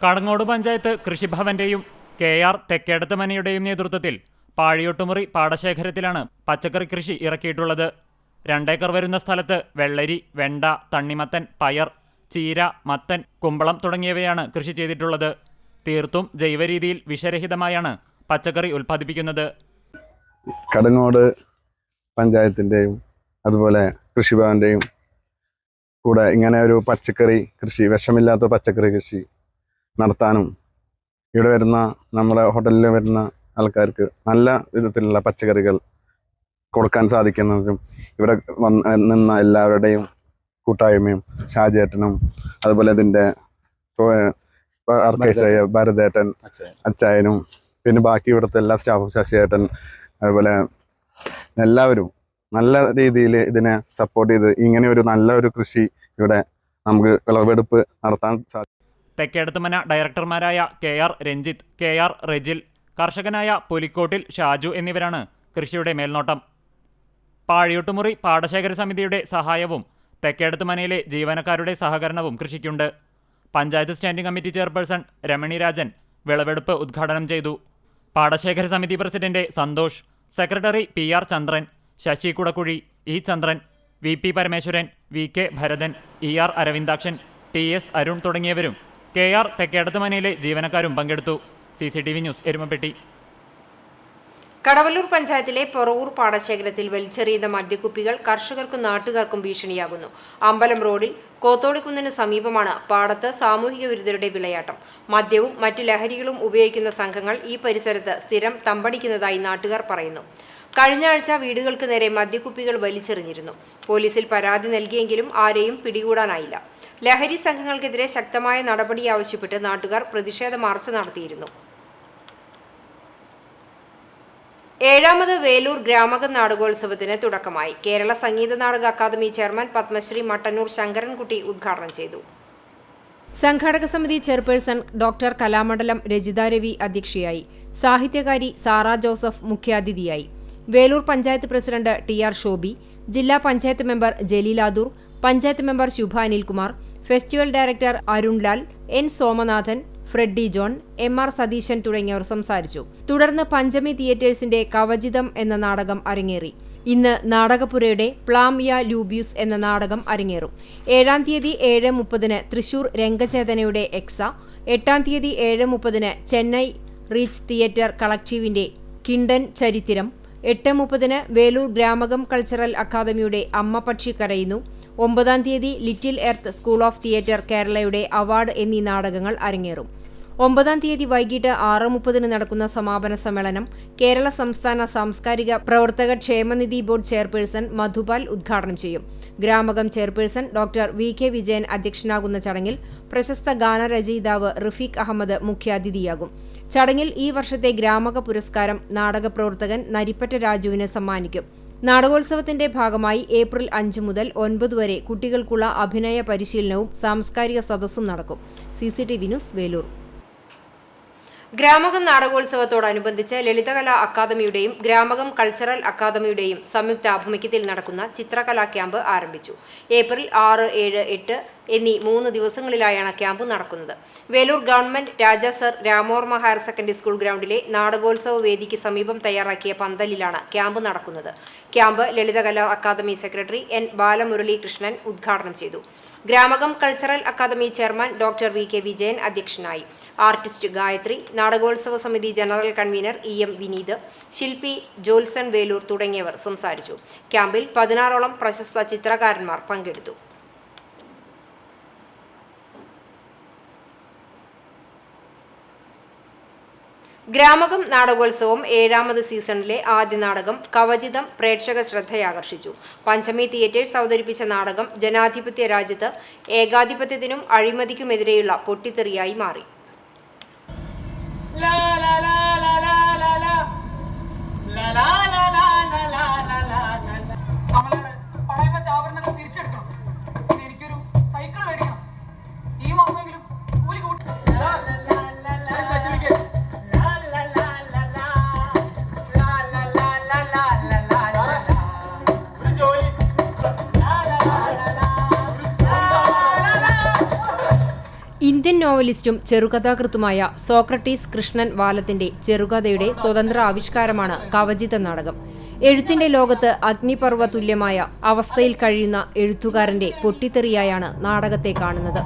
കടങ്ങോട് പഞ്ചായത്ത് കൃഷിഭവന്റെയും KR തെക്കേടത്തുമനയുടെയും നേതൃത്വത്തിൽ പാഴിയോട്ടുമുറി പാടശേഖരത്തിലാണ് പച്ചക്കറി കൃഷി ഇറക്കിയിട്ടുള്ളത്. 2 ഏക്കർ വരുന്ന സ്ഥലത്ത് വെള്ളരി, വെണ്ട, തണ്ണിമത്തൻ, പയർ, ചീര, മത്തൻ, കുമ്പളം തുടങ്ങിയവയാണ് കൃഷി ചെയ്തിട്ടുള്ളത്. തീർത്തും ജൈവരീതിയിൽ വിഷരഹിതമായാണ് പച്ചക്കറി ഉൽപ്പാദിപ്പിക്കുന്നത്. കടങ്ങോട് പഞ്ചായത്തിൻ്റെയും അതുപോലെ കൃഷിഭവൻ്റെയും കൂടെ ഇങ്ങനെ ഒരു പച്ചക്കറി കൃഷി, വിഷമില്ലാത്ത പച്ചക്കറി കൃഷി നടത്താനും ഇവിടെ വരുന്ന നമ്മുടെ ഹോട്ടലിൽ വരുന്ന ആൾക്കാർക്ക് നല്ല വിധത്തിലുള്ള പച്ചക്കറികൾ കൊടുക്കാൻ സാധിക്കുന്നതും ഇവിടെ നിന്ന എല്ലാവരുടെയും കൂട്ടായ്മയും ഷാജേട്ടനും അതുപോലെ ഇതിൻ്റെ ഭരതേട്ടൻ അച്ചായനും പിന്നെ ബാക്കി ഇവിടുത്തെ എല്ലാ സ്റ്റാഫും ശശിയേട്ടൻ അതുപോലെ എല്ലാവരും നല്ല രീതിയിൽ ഇതിനെ സപ്പോർട്ട് ചെയ്ത് ഇങ്ങനെ ഒരു നല്ല ഒരു കൃഷി ഇവിടെ നമുക്ക് വിളവെടുപ്പ് നടത്താൻ സാധിക്കും. തെക്കേടത്തുമന ഡയറക്ടർമാരായ KR രഞ്ജിത്ത്, KR റെജിൽ, കർഷകനായ പുലിക്കോട്ടിൽ ഷാജു എന്നിവരാണ് കൃഷിയുടെ മേൽനോട്ടം. പാഴിയോട്ടുമുറി പാടശേഖര സമിതിയുടെ സഹായവും തെക്കേടത്തുമനയിലെ ജീവനക്കാരുടെ സഹകരണവും കൃഷിക്കുണ്ട്. Panchayat standing committee chairperson Ramani Rajan വിളവെടുപ്പ് ഉദ്ഘാടനം ചെയ്തു. പാടശേഖര സമിതി president Santhosh, secretary PR Chandran, Sasi Kudakuzhi, E Chandran, VP Parameswaran, VK Bharathan, ER Aravindakshan, TS Arun തുടങ്ങിയവരും KR തെക്കേടത്ത് മനയിലെ ജീവനക്കാരും പങ്കെടുത്തു. CCTV news Erumapetty. കടവല്ലൂർ പഞ്ചായത്തിലെ പൊറവൂർ പാടശേഖരത്തിൽ വലിച്ചെറിയുന്ന മദ്യക്കുപ്പികൾ കർഷകർക്കും നാട്ടുകാർക്കും ഭീഷണിയാകുന്നു. അമ്പലം റോഡിൽ കോത്തോളിക്കുന്നിന് സമീപമാണ് പാടത്ത് സാമൂഹിക വിരുദ്ധരുടെ വിളയാട്ടം. മദ്യവും മറ്റ് ലഹരികളും ഉപയോഗിക്കുന്ന സംഘങ്ങൾ ഈ പരിസരത്ത് സ്ഥിരം തമ്പടിക്കുന്നതായി നാട്ടുകാർ പറയുന്നു. കഴിഞ്ഞ ആഴ്ച വീടുകൾക്ക് നേരെ മദ്യക്കുപ്പികൾ വലിച്ചെറിഞ്ഞിരുന്നു. പോലീസിൽ പരാതി നൽകിയെങ്കിലും ആരെയും പിടികൂടാനായില്ല. ലഹരി സംഘങ്ങൾക്കെതിരെ ശക്തമായ നടപടി ആവശ്യപ്പെട്ട് നാട്ടുകാർ പ്രതിഷേധ മാർച്ച് നടത്തിയിരുന്നു. 7ാമത് വേലൂർ ഗ്രാമകം നാടകോത്സവത്തിന് തുടക്കമായി. കേരള സംഗീത നാടക അക്കാദമി ചെയർമാൻ പത്മശ്രീ മട്ടന്നൂർ ശങ്കരൻകുട്ടി ഉദ്ഘാടനം ചെയ്തു. സംഘാടക സമിതി ചെയർപേഴ്സൺ ഡോക്ടർ കലാമണ്ഡലം രജിത രവി അധ്യക്ഷയായി. സാഹിത്യകാരി സാറ ജോസഫ് മുഖ്യാതിഥിയായി. വേലൂർ പഞ്ചായത്ത് പ്രസിഡന്റ് TR ഷോബി, ജില്ലാ panchayat member Jaleeladur, panchayat member Shubha Anilkumar, festival director Arunlal, N Somanathan, Freddy John, MR Satheesan തുടങ്ങിയവർ സംസാരിച്ചു. തുടർന്ന് പഞ്ചമി തിയേറ്റേഴ്സിന്റെ കവചിതം എന്ന നാടകം അരങ്ങേറി. ഇന്ന് നാടകപുരയുടെ പ്ലാം യാ ലൂബ്യൂസ് എന്ന നാടകം അരങ്ങേറും. 7-ാം തീയതി 7:30 തൃശൂർ രംഗചേതനയുടെ എക്സ, 8-ാം തീയതി 7:30 ചെന്നൈ റീച്ച് തിയേറ്റർ കളക്ടീവിന്റെ കിണ്ടൻ ചരിത്രം, 8:30 വേലൂർ ഗ്രാമകം കൾച്ചറൽ അക്കാദമിയുടെ അമ്മ പക്ഷി കരയുന്നു, 9-ാം തീയതി little earth school of theatre കേരളയുടെ അവാർഡ് എന്നീ നാടകങ്ങൾ അരങ്ങേറും. 9-ാം തീയതി വൈകിട്ട് 6:30 നടക്കുന്ന സമാപന സമ്മേളനം കേരള സംസ്ഥാന സാംസ്കാരിക പ്രവർത്തക ക്ഷേമനിധി ബോർഡ് ചെയർപേഴ്സൺ മധുപാൽ ഉദ്ഘാടനം ചെയ്യും. Gramakam chairperson doctor VK Vijayan അധ്യക്ഷനാകുന്ന ചടങ്ങിൽ പ്രശസ്ത ഗാനരചയിതാവ് റഫീഖ് അഹമ്മദ് മുഖ്യാതിഥിയാകും. ചടങ്ങിൽ ഈ വർഷത്തെ ഗ്രാമക പുരസ്കാരം നാടകപ്രവർത്തകൻ നരിപ്പറ്റ രാജുവിന് സമ്മാനിക്കും. നാടകോത്സവത്തിന്റെ ഭാഗമായി ഏപ്രിൽ 5 മുതൽ 9 വരെ കുട്ടികൾക്കുള്ള അഭിനയ പരിശീലനവും സാംസ്കാരിക സദസ്സും നടക്കും. CCTV news Velur. ഗ്രാമകം നാടകോത്സവത്തോടനുബന്ധിച്ച് ലളിതകലാ അക്കാദമിയുടെയും ഗ്രാമകം കൾച്ചറൽ അക്കാദമിയുടെയും സംയുക്ത ആഭിമുഖ്യത്തിൽ നടക്കുന്ന ചിത്രകലാ ക്യാമ്പ് ആരംഭിച്ചു. ഏപ്രിൽ 6, 7, 8 എന്നീ 3 ദിവസങ്ങളിലായാണ് ക്യാമ്പ് നടക്കുന്നത്. Velur government Raja sir Ramavarma higher secondary school ഗ്രൗണ്ടിലെ നാടകോത്സവ വേദിക്ക് സമീപം തയ്യാറാക്കിയ പന്തലിലാണ് ക്യാമ്പ് നടക്കുന്നത്. Camp Lalithakala academy secretary N Balamurali Krishnan ഉദ്ഘാടനം ചെയ്തു. Gramakam cultural academy chairman doctor VK Vijayan അധ്യക്ഷനായി. ആർട്ടിസ്റ്റ് ഗായത്രി, നാടകോത്സവ സമിതി ജനറൽ കൺവീനർ EM വിനീത്, ശില്പി ജോൽസൺ വേലൂർ തുടങ്ങിയവർ സംസാരിച്ചു. ക്യാമ്പിൽ 16ഓളം പ്രശസ്ത ചിത്രകാരന്മാർ പങ്കെടുത്തു. ഗ്രാമകം നാടകോത്സവം 7ാമത് സീസണിലെ ആദ്യ നാടകം കവചിതം പ്രേക്ഷക ശ്രദ്ധയാകർഷിച്ചു. പഞ്ചമി തിയേറ്റേഴ്സ് അവതരിപ്പിച്ച നാടകം ജനാധിപത്യ രാജ്യത്ത് ഏകാധിപത്യത്തിനും അഴിമതിക്കുമെതിരെയുള്ള പൊട്ടിത്തെറിയായി മാറി. ഇന്ത്യൻ നോവലിസ്റ്റും ചെറുകഥാകൃത്തുമായ സോക്രട്ടീസ് കൃഷ്ണൻ വാലത്തിന്റെ ചെറുകഥയുടെ സ്വതന്ത്ര ആവിഷ്കാരമാണ് കവചിത നാടകം. എഴുത്തിന്റെ ലോകത്ത് അഗ്നിപർവ്വ തുല്യമായ അവസ്ഥയിൽ കഴിയുന്ന എഴുത്തുകാരന്റെ പൊട്ടിത്തെറിയായാണ് നാടകത്തെ കാണുന്നത്.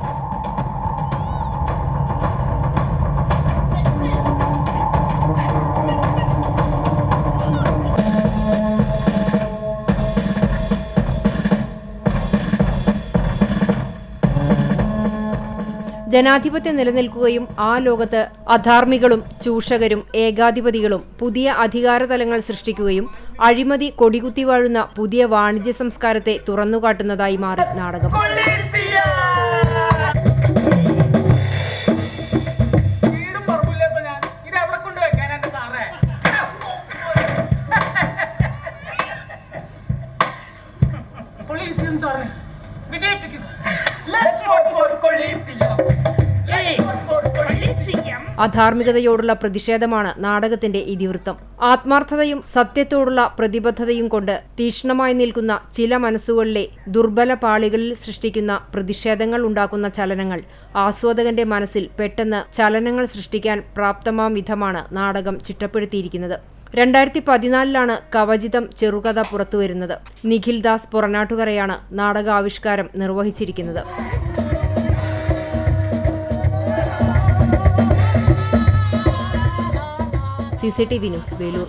ജനാധിപത്യം നിലനിൽക്കുകയും ആ ലോകത്ത് അധാർമികളും ചൂഷകരും ഏകാധിപതികളും പുതിയ അധികാരതലങ്ങൾ സൃഷ്ടിക്കുകയും അഴിമതി കൊടികുത്തി വാഴുന്ന പുതിയ വാണിജ്യ സംസ്കാരത്തെ തുറന്നുകാട്ടുന്നതായി മാറി നാടകം. അധാർമികതയോടുള്ള പ്രതിഷേധമാണ് നാടകത്തിന്റെ ഇതിവൃത്തം. ആത്മാർത്ഥതയും സത്യത്തോടുള്ള പ്രതിബദ്ധതയും കൊണ്ട് തീക്ഷ്ണമായി നിൽക്കുന്ന ചില മനസ്സുകളിലെ ദുർബല പാളികളിൽ സൃഷ്ടിക്കുന്ന പ്രതിഷേധങ്ങൾ ഉണ്ടാക്കുന്ന ചലനങ്ങൾ ആസ്വാദകന്റെ മനസ്സിൽ പെട്ടെന്ന് ചലനങ്ങൾ സൃഷ്ടിക്കാൻ പ്രാപ്തമാം വിധമാണ് നാടകം ചിട്ടപ്പെടുത്തിയിരിക്കുന്നത്. 2014 കവചിതം ചെറുകഥ പുറത്തുവരുന്നത്. നിഖിൽ ദാസ് പുറനാട്ടുകരയാണ് നാടകാവിഷ്കാരം നിർവഹിച്ചിരിക്കുന്നത്. CCTV news Velur.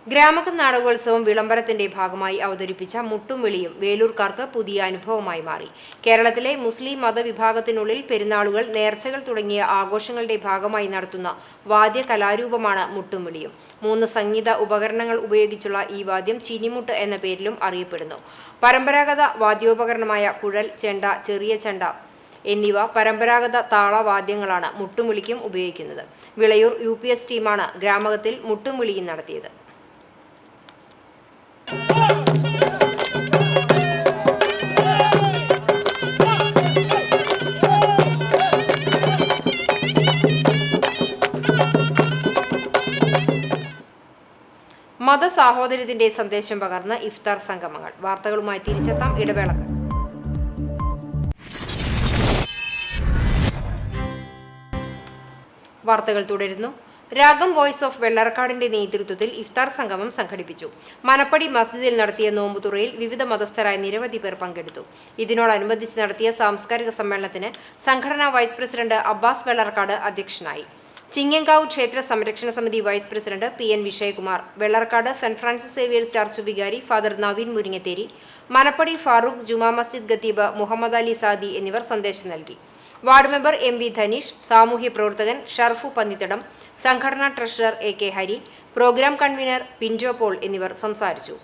ഗ്രാമകം നാടകോത്സവം വിളംബരത്തിന്റെ ഭാഗമായി അവതരിപ്പിച്ച മുട്ടും വിളിയും വേലൂർക്കാർക്ക് പുതിയ അനുഭവമായി മാറി. കേരളത്തിലെ മുസ്ലിം മതവിഭാഗത്തിനുള്ളിൽ പെരുന്നാളുകൾ, നേർച്ചകൾ തുടങ്ങിയ ആഘോഷങ്ങളുടെ ഭാഗമായി നടത്തുന്ന വാദ്യ കലാരൂപമാണ് മുട്ടും വിളിയും. 3 സംഗീത ഉപകരണങ്ങൾ ഉപയോഗിച്ചുള്ള ഈ വാദ്യം ചീനിമുട്ട് എന്ന പേരിലും അറിയപ്പെടുന്നു. പരമ്പരാഗത വാദ്യോപകരണമായ കുഴൽ, ചെണ്ട, ചെറിയ ചെണ്ട എന്നിവ പരമ്പരാഗത താളവാദ്യങ്ങളാണ് മുട്ടുംവിളിക്കും ഉപയോഗിക്കുന്നത്. വിളയൂർ UPS ടീമാണ് ഗ്രാമകത്തിൽ മുട്ടുംവിളിയും നടത്തിയത്. മതസാഹോദര്യത്തിന്റെ സന്ദേശം പകർന്ന് ഇഫ്താർ സംഗമങ്ങൾ. വാർത്തകളുമായി തിരിച്ചെത്താം ഇടവേളകൾ. വാർത്തകൾ തുടരുന്നു. രാഗം വോയിസ് ഓഫ് വെള്ളർക്കാടിന്റെ നേതൃത്വത്തിൽ ഇഫ്താർ സംഗമം സംഘടിപ്പിച്ചു. മനപ്പടി മസ്ജിദിൽ നടത്തിയ നോമ്പുതുറയിൽ വിവിധ മതസ്ഥരായ നിരവധി പേർ പങ്കെടുത്തു. ഇതിനോടനുബന്ധിച്ച് നടത്തിയ സാംസ്കാരിക സമ്മേളനത്തിന് സംഘടനാ വൈസ് പ്രസിഡന്റ് അബ്ബാസ് വെള്ളർക്കാട് അധ്യക്ഷനായി. ചിങ്ങങ്കാവ് ക്ഷേത്ര സംരക്ഷണ സമിതി vice president PN Vijayakumar, Vellarkad saint Francis Xavier's church വികാരി ഫാദർ നവീൻ മുരിങ്ങത്തേരി, മനപ്പടി ഫാറൂഖ് ജുമാ മസ്ജിദ് ഖത്തീബ് മുഹമ്മദ് അലി സാദി എന്നിവർ സന്ദേശം നൽകി. വാർഡ് മെമ്പർ MV ധനീഷ്, സാമൂഹ്യ പ്രവർത്തകൻ ഷർഫു പന്നിത്തടം, സംഘടനാ treasurer AK Hari, programme convener Pinjo Paul എന്നിവർ സംസാരിച്ചു.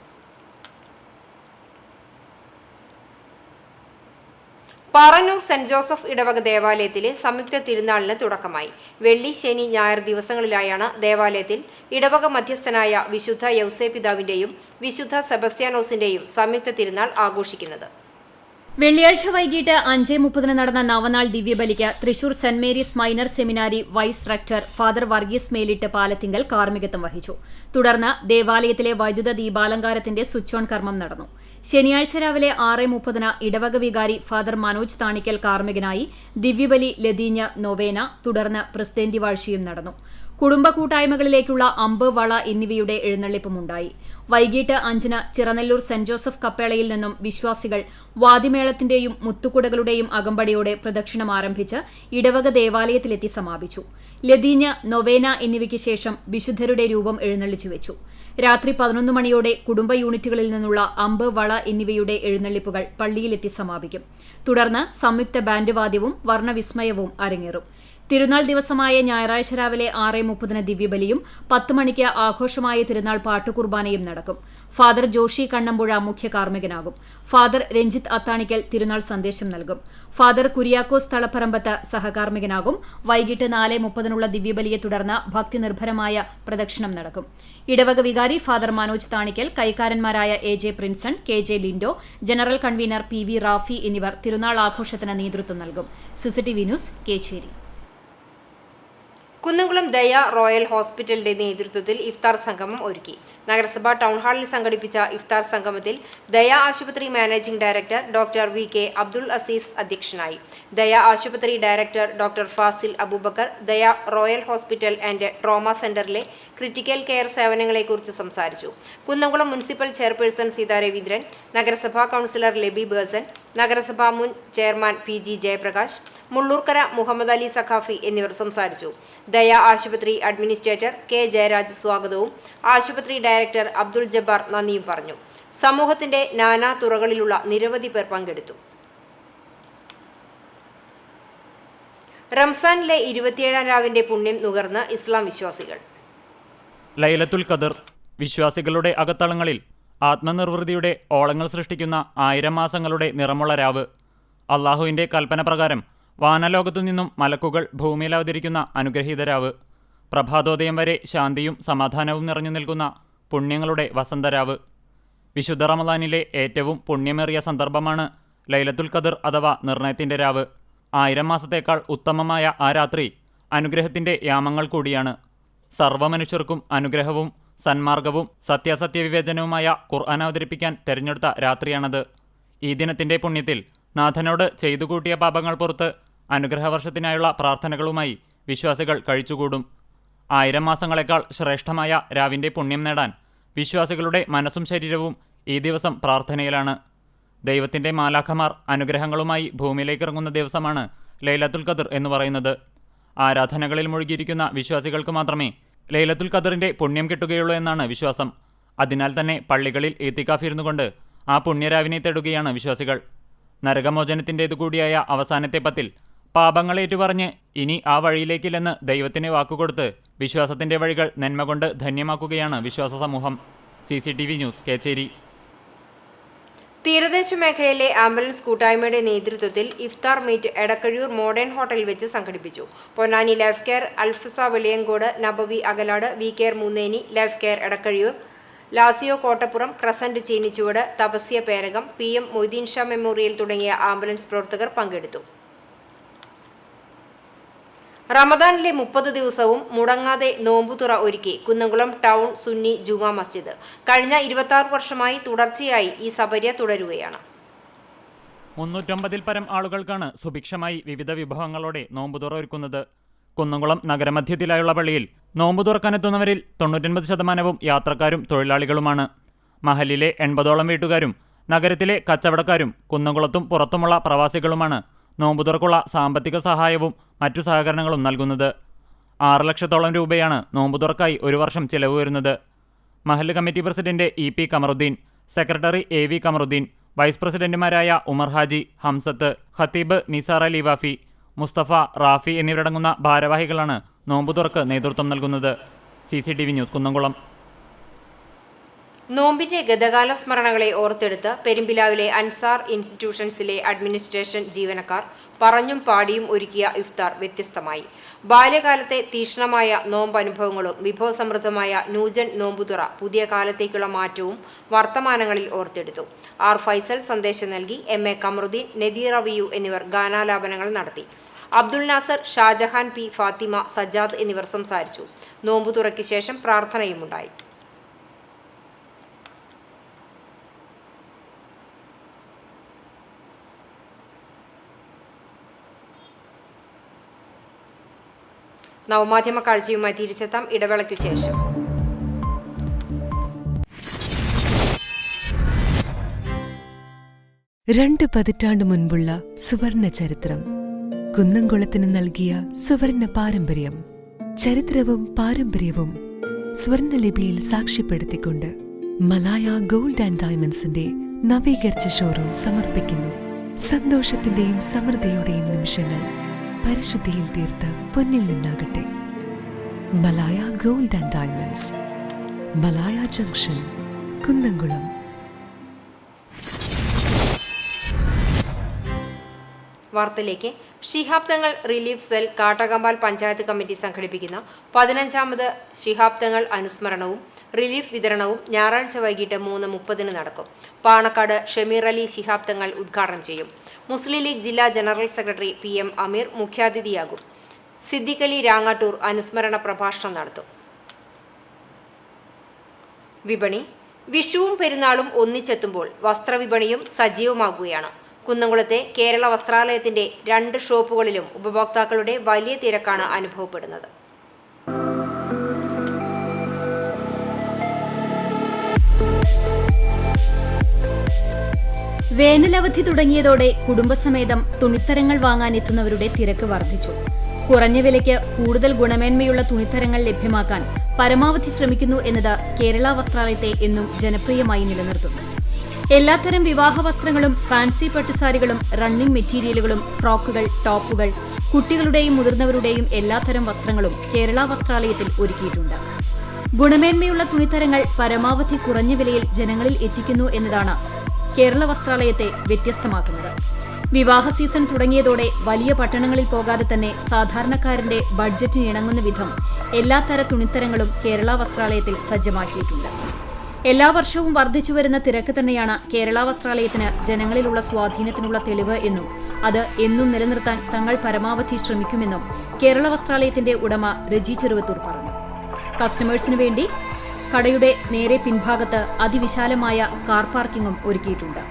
പാറന്നൂർ സെന്റ് ജോസഫ് ഇടവക ദേവാലയത്തിലെ സംയുക്ത തിരുനാളിന് തുടക്കമായി. വെള്ളി, ശനി, ഞായർ ദിവസങ്ങളിലായാണ് ദേവാലയത്തിൽ ഇടവക മധ്യസ്ഥനായ വിശുദ്ധ യൗസേപിതാവിന്റെയും വിശുദ്ധ സെബസ്ത്യാനോസിന്റെയും സംയുക്ത തിരുനാൾ ആഘോഷിക്കുന്നത്. വെള്ളിയാഴ്ച വൈകിട്ട് 5:30 നടന്ന നവനാൾ ദിവ്യബലിക്ക് Thrissur saint Mary's minor seminary vice rector father Varghese Melittu Palathingal കാർമ്മികത്വം വഹിച്ചു. തുടർന്ന് ദേവാലയത്തിലെ വൈദ്യുത ദീപാലങ്കാരത്തിന്റെ സ്വിച്ച് ഓൺ കർമ്മം നടന്നു. ശനിയാഴ്ച രാവിലെ 6:30 ഇടവക വികാരി ഫാദർ മനോജ് താണിക്കൽ കാർമ്മികനായി ദിവ്യബലി, ലതീഞ്ഞ്, നൊവേന, തുടർന്ന് പ്രസിഡന്റ് വാഴ്ചയും നടന്നു. കുടുംബ കൂട്ടായ്മകളിലേക്കുള്ള അമ്പ്, വള എന്നിവയുടെ എഴുന്നള്ളിപ്പുമുണ്ടായി. വൈകിട്ട് 5-ന് ചിറനെല്ലൂർ സെന്റ് ജോസഫ് കപ്പേളയിൽ നിന്നും വിശ്വാസികൾ വാദ്യമേളത്തിന്റെയും മുത്തുകുടകളുടെയും അകമ്പടിയോടെ പ്രദക്ഷിണം ആരംഭിച്ച് ഇടവക ദേവാലയത്തിലെത്തി സമാപിച്ചു. ലതീഞ്ഞ്, നൊവേന എന്നിവയ്ക്ക് ശേഷം വിശുദ്ധരുടെ രൂപം എഴുന്നള്ളിച്ചു വെച്ചു. രാത്രി 11 മണിയോടെ കുടുംബ യൂണിറ്റുകളിൽ നിന്നുള്ള അമ്പ്, വള എന്നിവയുടെ എഴുന്നള്ളിപ്പുകൾ പള്ളിയിലെത്തി സമാപിക്കും. തുടർന്ന് സംയുക്ത ബാൻഡ് വാദ്യവും വർണ്ണവിസ്മയവും അരങ്ങേറും. തിരുനാൾ ദിവസമായ ഞായറാഴ്ച രാവിലെ 6:30 ദിവ്യബലിയും 10 മണിക്ക് ആഘോഷമായ തിരുനാൾ പാട്ടുകുർബാനയും നടക്കും. ഫാദർ ജോഷി കണ്ണമ്പുഴ മുഖ്യ കാർമ്മികനാകും. ഫാദർ രഞ്ജിത്ത് അത്താണിക്കൽ തിരുനാൾ സന്ദേശം നൽകും. ഫാദർ കുര്യാക്കോസ് തളപ്പറമ്പത്ത് സഹകാർമ്മികനാകും. വൈകിട്ട് 4:30 ദിവ്യബലിയെ തുടർന്ന് ഭക്തിനിർഭരമായ പ്രദക്ഷിണം നടക്കും. ഇടവക വികാരി ഫാദർ മനോജ് താണിക്കൽ, കൈക്കാരന്മാരായ AJ Prinson, KJ Lindo, general convener PV Rafi എന്നിവർ തിരുനാൾ ആഘോഷത്തിന് നേതൃത്വം നൽകും. CCTV news, Kecheri. കുന്നംകുളം ദയ റോയൽ ഹോസ്പിറ്റലിന്റെ നേതൃത്വത്തിൽ ഇഫ്താർ സംഗമം ഒരുക്കി. നഗരസഭ ടൗൺ ഹാളിൽ സംഘടിപ്പിച്ച ഇഫ്താർ സംഗമത്തിൽ ദയ ആശുപത്രി managing director doctor VK Abdul Azeez അധ്യക്ഷനായി. ദയ ആശുപത്രി director doctor Fazil Aboobacker Daya royal hospital and trauma സെന്ററിലെ ക്രിട്ടിക്കൽ കെയർ സേവനങ്ങളെക്കുറിച്ച് സംസാരിച്ചു. കുന്നംകുളം മുനിസിപ്പൽ ചെയർപേഴ്സൺ സീതാ രവീന്ദ്രൻ, നഗരസഭാ കൗൺസിലർ ലബി ബേസൻ, നഗരസഭാ മുൻ ചെയർമാൻ PG ജയപ്രകാശ്, മുള്ളൂർക്കര മുഹമ്മദ് അലി സഖാഫി എന്നിവർ സംസാരിച്ചു. ദയ ആശുപത്രി അഡ്മിനിസ്ട്രേറ്റർ K ജയരാജ് സ്വാഗതവും ആശുപത്രി ഡയറക്ടർ അബ്ദുൾ ജബ്ബാർ നന്ദിയും പറഞ്ഞു. സമൂഹത്തിന്റെ നാനാ തുറകളിലുള്ള നിരവധി പേർ പങ്കെടുത്തു. റംസാനിലെ 27-ാം രാവിന്റെ പുണ്യം നുകർന്ന് ഇസ്ലാം വിശ്വാസികൾ. ലൈലത്തുൽ ഖദർ വിശ്വാസികളുടെ അകത്തളങ്ങളിൽ ആത്മനിർവൃതിയുടെ ഓളങ്ങൾ സൃഷ്ടിക്കുന്ന 1000 മാസങ്ങളുടെ നിറമുള്ള രാവ്. അള്ളാഹുവിൻ്റെ കൽപ്പന പ്രകാരം വാനലോകത്തു നിന്നും മലക്കുകൾ ഭൂമിയിൽ അവതരിക്കുന്ന അനുഗ്രഹീത രാവ്. പ്രഭാതോദയം വരെ ശാന്തിയും സമാധാനവും നിറഞ്ഞു നിൽക്കുന്ന പുണ്യങ്ങളുടെ വസന്തരാവ്. വിശുദ്ധ റമദാനിലെ ഏറ്റവും പുണ്യമേറിയ സന്ദർഭമാണ് ലൈലത്തുൽ ഖദർ അഥവാ നിർണയത്തിൻ്റെ രാവ്. 1000 മാസത്തേക്കാൾ ഉത്തമമായ ആ രാത്രി അനുഗ്രഹത്തിൻ്റെ യാമങ്ങൾ കൂടിയാണ്. സർവ്വമനുഷ്യർക്കും അനുഗ്രഹവും സന്മാർഗവും സത്യാസത്യ വിവേചനവുമായ ഖുർആൻ അവതരിപ്പിക്കാൻ തിരഞ്ഞെടുത്ത രാത്രിയാണത്. ഈ ദിനത്തിൻ്റെ പുണ്യത്തിൽ നാഥനോട് ചെയ്തു കൂട്ടിയ പാപങ്ങൾ പുറത്ത് അനുഗ്രഹവർഷത്തിനായുള്ള പ്രാർത്ഥനകളുമായി വിശ്വാസികൾ കഴിച്ചുകൂടും. 1000 മാസങ്ങളെക്കാൾ ശ്രേഷ്ഠമായ രാവിൻ്റെ പുണ്യം നേടാൻ വിശ്വാസികളുടെ മനസ്സും ശരീരവും ഈ ദിവസം പ്രാർത്ഥനയിലാണ്. ദൈവത്തിൻ്റെ മാലാഖമാർ അനുഗ്രഹങ്ങളുമായി ഭൂമിയിലേക്ക് ഇറങ്ങുന്ന ദിവസമാണ് ലൈലത്തുൽ ഖദർ എന്ന് പറയുന്നത്. ആരാധനകളിൽ മുഴുകിയിരിക്കുന്ന വിശ്വാസികൾക്ക് മാത്രമേ ലൈലത്തുൽ ഖദറിന്റെ പുണ്യം കിട്ടുകയുള്ളൂ എന്നാണ് വിശ്വാസം. അതിനാൽ തന്നെ പള്ളികളിൽ ഈത്തിക്കാഫ് ഇരുന്നുകൊണ്ട് ആ പുണ്യരാവിനെ തേടുകയാണ് വിശ്വാസികൾ. നരകമോചനത്തിൻ്റേതുകൂടിയായ അവസാനത്തെ പത്തിൽ പാപങ്ങളേറ്റുപറഞ്ഞ് ഇനി ആ വഴിയിലേക്കില്ലെന്ന് ദൈവത്തിന് വാക്കുകൊടുത്ത് വിശ്വാസത്തിന്റെ വഴികൾ നന്മ കൊണ്ട് ധന്യമാക്കുകയാണ് വിശ്വാസ സമൂഹം. CCTV news, Kechery. തീരദേശ മേഖലയിലെ ആംബുലൻസ് കൂട്ടായ്മയുടെ നേതൃത്വത്തിൽ ഇഫ്താർ മീറ്റ് എടക്കഴിയൂർ മോഡേൺ ഹോട്ടലിൽ വെച്ച് സംഘടിപ്പിച്ചു. Ponnani life care, Alfasa Veliyankode, Nabavi Akalad, V care Moonneni, life care Edakkazhiyur, Lazio Kottappuram, crescent Cheenichuvadu, Thapasya Perakam, PM Moideen Shah memorial തുടങ്ങിയ ആംബുലൻസ് പ്രവർത്തകർ പങ്കെടുത്തു. റമദാനിലെ 30 ദിവസവും മുടങ്ങാതെ നോമ്പുതുറ ഒരുക്കി കുന്നംകുളം ടൗൺ സുന്നി ജുമാ മസ്ജിദ്. കഴിഞ്ഞ 26 വർഷമായി തുടർച്ചയായി ഈ സബര്യ തുടരുകയാണ്. 350-ൽ പരം ആളുകൾക്കാണ് സുഭിക്ഷമായി വിവിധ വിഭവങ്ങളോടെ നോമ്പുതുറ ഒരുക്കുന്നത്. കുന്നംകുളം നഗരമധ്യത്തിലായുള്ള പള്ളിയിൽ നോമ്പു തുറക്കാനെത്തുന്നവരിൽ 99% യാത്രക്കാരും തൊഴിലാളികളുമാണ്. മഹലിലെ 80ഓളം വീട്ടുകാരും നഗരത്തിലെ കച്ചവടക്കാരും കുന്നംകുളത്തും പുറത്തുമുള്ള പ്രവാസികളുമാണ് നോമ്പുതുറക്കുള്ള സാമ്പത്തിക സഹായവും മറ്റു സഹകരണങ്ങളും നൽകുന്നത്. 6 ലക്ഷത്തോളം രൂപയാണ് നോമ്പുതുറക്കായി ഒരു വർഷം ചെലവ് വരുന്നത്. മഹല്ല് committee president EP Kamaruddin, secretary AV Kamaruddin, vice പ്രസിഡന്റുമാരായ ഉമർ ഹാജി, ഹംസത്ത്, ഖത്തീബ് നിസാർ അലി വാഫി, മുസ്തഫ, റാഫി എന്നിവരടങ്ങുന്ന ഭാരവാഹികളാണ് നോമ്പുതുറക്ക് നേതൃത്വം നൽകുന്നത്. CCTV news, Kunnamkulam. നോമ്പിന്റെ ഗതകാല സ്മരണകളെ ഓർത്തെടുത്ത് പെരുമ്പിലാവിലെ അൻസാർ ഇൻസ്റ്റിറ്റ്യൂഷൻസിലെ അഡ്മിനിസ്ട്രേഷൻ ജീവനക്കാർ പറഞ്ഞും പാടിയും ഒരുക്കിയ ഇഫ്താർ വ്യത്യസ്തമായി. ബാല്യകാലത്തെ തീക്ഷ്ണമായ നോമ്പനുഭവങ്ങളും വിഭവസമൃദ്ധമായ നൂജൻ നോമ്പുതുറ പുതിയ കാലത്തേക്കുള്ള മാറ്റവും വർത്തമാനങ്ങളിൽ ഓർത്തെടുത്തു. R ഫൈസൽ സന്ദേശം നൽകി. MA കമറുദ്ദീൻ, നദീറ വിയു എന്നിവർ ഗാനാലാപനങ്ങൾ നടത്തി. അബ്ദുൽ നാസർ, ഷാജഹാൻ P, ഫാത്തിമ, സജാദ് എന്നിവർ സംസാരിച്ചു. നോമ്പുതുറയ്ക്ക് ശേഷം പ്രാർത്ഥനയുമുണ്ടായി. നവമാധ്യമ കാഴ്ചയുമായി തിരിച്ചെത്താം ഇടവേളയ്ക്കു ശേഷം. രണ്ട് പതിറ്റാണ്ട് മുൻപുള്ള സുവർണ ചരിത്രം, കുന്നംകുളത്തിന് നൽകിയ സുവർണ പാരമ്പര്യം. ചരിത്രവും പാരമ്പര്യവും സ്വർണലിപിയിൽ സാക്ഷ്യപ്പെടുത്തിക്കൊണ്ട് മലായ ഗോൾഡ് ആൻഡ് ഡയമണ്ട്സിന്റെ നവീകരിച്ച ഷോറൂം സമർപ്പിക്കുന്നു. സന്തോഷത്തിന്റെയും സമൃദ്ധിയുടെയും നിമിഷങ്ങൾ പരിശുദ്ധിയിൽ തീർത്ത് പൊന്നിൽ നിന്നാകട്ടെ. Malaya gold and diamonds, Malaya junction, Kunnamkulam. വാർത്തയിലേക്ക്. Shihab Thangal relief cell Kattakampal panchayat committee സംഘടിപ്പിക്കുന്ന 15ാമത് ശിഹാബ് തങ്ങൾ അനുസ്മരണവും റിലീഫ് വിതരണവും ഞായറാഴ്ച വൈകിട്ട് 3:30 നടക്കും. പാണക്കാട് ഷമീർ അലി ശിഹാബ് തങ്ങൾ ഉദ്ഘാടനം ചെയ്യും. മുസ്ലിം ലീഗ് ജില്ലാ ജനറൽ സെക്രട്ടറി PM അമീർ മുഖ്യാതിഥിയാകും. സിദ്ദിഖ് അലി രാങ്ങാട്ടൂർ അനുസ്മരണ പ്രഭാഷണം നടത്തും. വിപണി. വിഷുവും പെരുന്നാളും ഒന്നിച്ചെത്തുമ്പോൾ വസ്ത്രവിപണിയും സജീവമാകുകയാണ്. കുന്നംകുളത്തെ കേരള വസ്ത്രാലയത്തിന്റെ 2 ഷോപ്പുകളിലും ഉപഭോക്താക്കളുടെ വലിയ തിരക്കാണ് അനുഭവപ്പെടുന്നത്. വേനലവധി തുടങ്ങിയതോടെ കുടുംബസമേതം തുണിത്തരങ്ങൾ വാങ്ങാനെത്തുന്നവരുടെ തിരക്ക് വർദ്ധിച്ചു. കുറഞ്ഞ വിലയ്ക്ക് കൂടുതൽ ഗുണമേന്മയുള്ള തുണിത്തരങ്ങൾ ലഭ്യമാക്കാൻ പരമാവധി ശ്രമിക്കുന്നു എന്നത് കേരള വസ്ത്രാലയത്തെ എന്നും ജനപ്രിയമായി നിലനിർത്തുന്നു. എല്ലാത്തരം വിവാഹ വസ്ത്രങ്ങളും ഫാൻസി പട്ടുസാരികളും റണ്ണിംഗ് മെറ്റീരിയലുകളും ഫ്രോക്കുകൾ, ടോപ്പുകൾ, കുട്ടികളുടെയും മുതിർന്നവരുടെയും എല്ലാത്തരം വസ്ത്രങ്ങളും കേരള വസ്ത്രാലയത്തിൽ ഒരുക്കിയിട്ടുണ്ട്. ഗുണമേന്മയുള്ള തുണിത്തരങ്ങൾ പരമാവധി കുറഞ്ഞ വിലയിൽ ജനങ്ങളിൽ എത്തിക്കുന്നു എന്നതാണ് കേരള വസ്ത്രാലയത്തെ വ്യത്യസ്തമാക്കുന്നത്. വിവാഹ സീസൺ തുടങ്ങിയതോടെ വലിയ പട്ടണങ്ങളിൽ പോകാതെ തന്നെ സാധാരണക്കാരന്റെ ബഡ്ജറ്റിനിണങ്ങുന്ന വിധം എല്ലാത്തര തുണിത്തരങ്ങളും കേരള വസ്ത്രാലയത്തിൽ സജ്ജമാക്കിയിട്ടുണ്ട്. എല്ലാ വർഷവും വർദ്ധിച്ചുവരുന്ന തിരക്ക് തന്നെയാണ് കേരള വസ്ത്രാലയത്തിന് ജനങ്ങളിലുള്ള സ്വാധീനത്തിനുള്ള തെളിവ് എന്നും അത് എന്നും നിലനിർത്താൻ തങ്ങൾ പരമാവധി ശ്രമിക്കുമെന്നും കേരള വസ്ത്രാലയത്തിന്റെ ഉടമ റജി ചെറുവത്തൂർ പറഞ്ഞു. കസ്റ്റമേഴ്സിനു വേണ്ടി കടയുടെ നേരെ പിൻഭാഗത്ത് അതിവിശാലമായ കാർ പാർക്കിംഗും ഒരുക്കിയിട്ടുണ്ട്.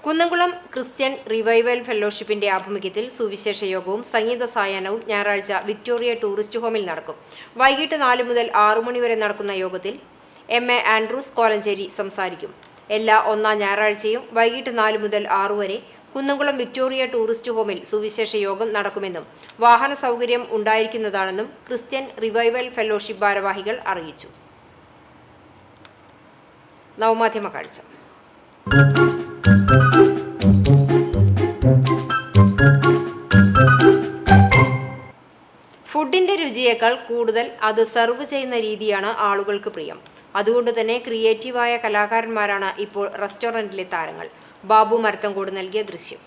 കുന്നംകുളം ക്രിസ്ത്യൻ റിവൈവൽ ഫെലോഷിപ്പിന്റെ ആഭിമുഖ്യത്തിൽ സുവിശേഷ യോഗവും സംഗീത സായാഹ്നവും ഞായറാഴ്ച വിക്ടോറിയ ടൂറിസ്റ്റ് ഹോമിൽ നടക്കും. വൈകിട്ട് 4 മുതൽ 6 മണി വരെ നടക്കുന്ന യോഗത്തിൽ MA ആൻഡ്രൂസ് കോലഞ്ചേരി സംസാരിക്കും. എല്ലാ 1-ാം ഞായറാഴ്ചയും വൈകിട്ട് 4 മുതൽ 6 വരെ കുന്നംകുളം വിക്ടോറിയ ടൂറിസ്റ്റ് ഹോമിൽ സുവിശേഷ യോഗം നടക്കുമെന്നും വാഹന സൗകര്യം ഉണ്ടായിരിക്കുന്നതാണെന്നും ക്രിസ്ത്യൻ റിവൈവൽ ഫെലോഷിപ്പ് ഭാരവാഹികൾ അറിയിച്ചു. നവമാധ്യമ കാഴ്ച. ഫുഡിന്റെ രുചിയേക്കാൾ കൂടുതൽ അത് സെർവ് ചെയ്യുന്ന രീതിയാണ് ആളുകൾക്ക് പ്രിയം. അതുകൊണ്ട് തന്നെ ക്രിയേറ്റീവായ കലാകാരന്മാരാണ് ഇപ്പോൾ റെസ്റ്റോറന്റിലെ താരങ്ങൾ. ബാബു മരത്തങ്കോട് നൽകിയ ദൃശ്യം.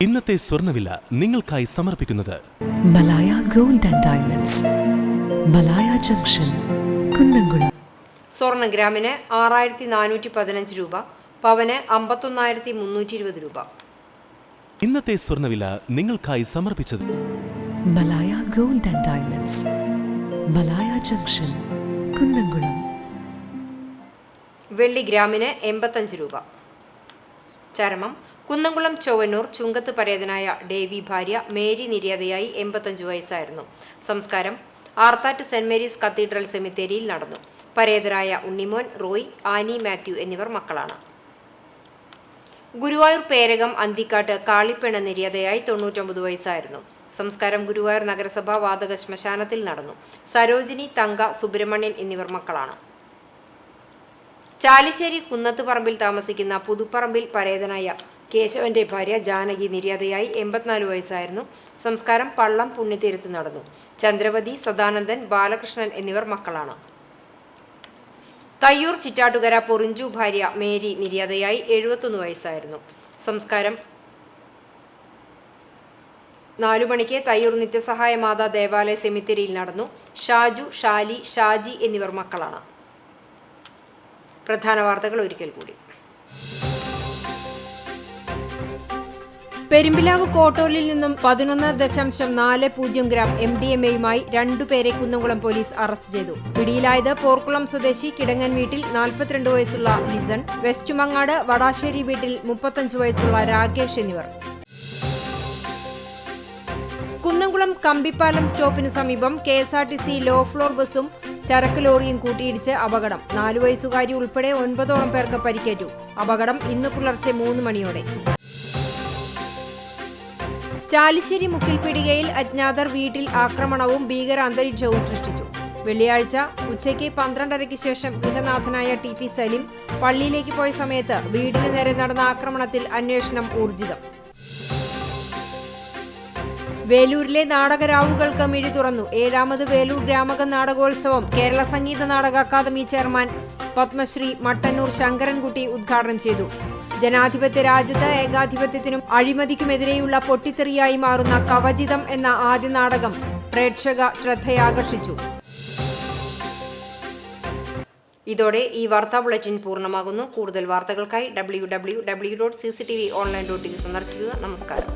ഇന്നത്തെ സ്വർണ്ണവില നിങ്ങൾക്കായി സമർപ്പിക്കുന്നത് Malaya gold and diamonds, Malaya junction, Kunnamkulam. സ്വർണ്ണ ഗ്രാമിന് 6415 രൂപ, പവന് 51,320 രൂപ. ഇന്നത്തെ സ്വർണ്ണവില നിങ്ങൾക്കായി സമർപ്പിച്ചത് Malaya gold and diamonds, Malaya junction, Kunnamkulam. വെള്ളി ഗ്രാമിന് 85 രൂപ. ചരമം കുന്നംകുളം ചൊവ്വന്നൂർ ചുങ്കത്ത് പരേതനായ ഡേവി ഭാര്യ മേരി നിര്യാതയായി 85 വയസ്സായിരുന്നു. സംസ്കാരം ആർത്താറ്റ് സെന്റ് മേരീസ് കത്തീഡ്രൽ സെമിത്തേരിയിൽ നടന്നു. പരേതരായ ഉണ്ണിമോൻ, റോയ്, ആനി മാത്യു എന്നിവർ മക്കളാണ്. ഗുരുവായൂർ പേരകം അന്തിക്കാട്ട് കാളിപ്പെണ്ണ നിര്യാതയായി 99 വയസ്സായിരുന്നു. സംസ്കാരം ഗുരുവായൂർ നഗരസഭ വാതക ശ്മശാനത്തിൽ നടന്നു. സരോജിനി, തങ്ക, സുബ്രഹ്മണ്യൻ എന്നിവർ മക്കളാണ്. ചാലിശ്ശേരി കുന്നത്തുപറമ്പിൽ താമസിക്കുന്ന പുതുപ്പറമ്പിൽ പരേതനായ കേശവന്റെ ഭാര്യ ജാനകി നിര്യാതയായി 84 വയസ്സായിരുന്നു. സംസ്കാരം പള്ളം പുണ്യതീരത്ത് നടന്നു. ചന്ദ്രവതി, സദാനന്ദൻ, ബാലകൃഷ്ണൻ എന്നിവർ മക്കളാണ്. തയ്യൂർ ചിറ്റാട്ടുകര പൊറിഞ്ചു ഭാര്യ മേരി നിര്യാതയായി 71 വയസ്സായിരുന്നു. സംസ്കാരം 4 മണിക്ക് തയ്യൂർ നിത്യസഹായ മാതാ ദേവാലയ സെമിത്തേരിയിൽ നടന്നു. ഷാജു, ഷാലി, ഷാജി എന്നിവർ മക്കളാണ്. പ്രധാന വാർത്തകൾ ഒരിക്കൽ കൂടി. പെരുമ്പിലാവ് കോട്ടോലിൽ നിന്നും 11.40 ഗ്രാം MDMA-യുമായി 2 പേരെ കുന്നംകുളം പോലീസ് അറസ്റ്റ് ചെയ്തു. പിടിയിലായത് പോർക്കുളം സ്വദേശി കിടങ്ങൻ വീട്ടിൽ 42 വയസ്സുള്ള ലിസൺ, വെസ്റ്റ് മങ്ങാട് വടാശ്ശേരി വീട്ടിൽ 35 വയസ്സുള്ള രാകേഷ് എന്നിവർ. കുന്നംകുളം കമ്പിപ്പാലം സ്റ്റോപ്പിന് സമീപം KSRTC ലോ ഫ്ലോർ ബസും ചരക്ക് ലോറിയും കൂട്ടിയിടിച്ച് അപകടം. 4 വയസ്സുകാരി ഉൾപ്പെടെ 9ഓളം പേർക്ക് പരിക്കേറ്റു. അപകടം ഇന്ന് പുലർച്ചെ 3 മണിയോടെ. ചാലിശ്ശേരി മുക്കിൽപീടികയിൽ അജ്ഞാതർ വീട്ടിൽ ആക്രമണവും ഭീകര അന്തരീക്ഷവും സൃഷ്ടിച്ചു. വെള്ളിയാഴ്ച ഉച്ചയ്ക്ക് 12:30 ശേഷം ഗൃഹനാഥനായ TP സലീം പള്ളിയിലേക്ക് പോയ സമയത്ത് വീടിന് നേരെ നടന്ന ആക്രമണത്തിൽ അന്വേഷണം ഊർജിതം. വേലൂരിലെ നാടകരാവുകൾക്ക് മിഴി തുറന്നു. 7ാമത് വേലൂർ രാമക നാടകോത്സവം കേരള സംഗീത നാടക അക്കാദമി ചെയർമാൻ പത്മശ്രീ മട്ടന്നൂർ ശങ്കരൻകുട്ടി ഉദ്ഘാടനം ചെയ്തു. ജനാധിപത്യ രാജ്യത്ത് ഏകാധിപത്യത്തിനും അഴിമതിക്കുമെതിരെയുള്ള പൊട്ടിത്തെറിയായി മാറുന്ന കവചിതം എന്ന ആദ്യ നാടകം പ്രേക്ഷക ശ്രദ്ധയാകർഷിച്ചു. ഇതോടെ ഈ വാർത്താ ബുള്ളറ്റിൻ പൂർണ്ണമാകുന്നു. കൂടുതൽ വാർത്തകൾക്കായി www.cctv online.tv സന്ദർശിക്കുക. നമസ്കാരം.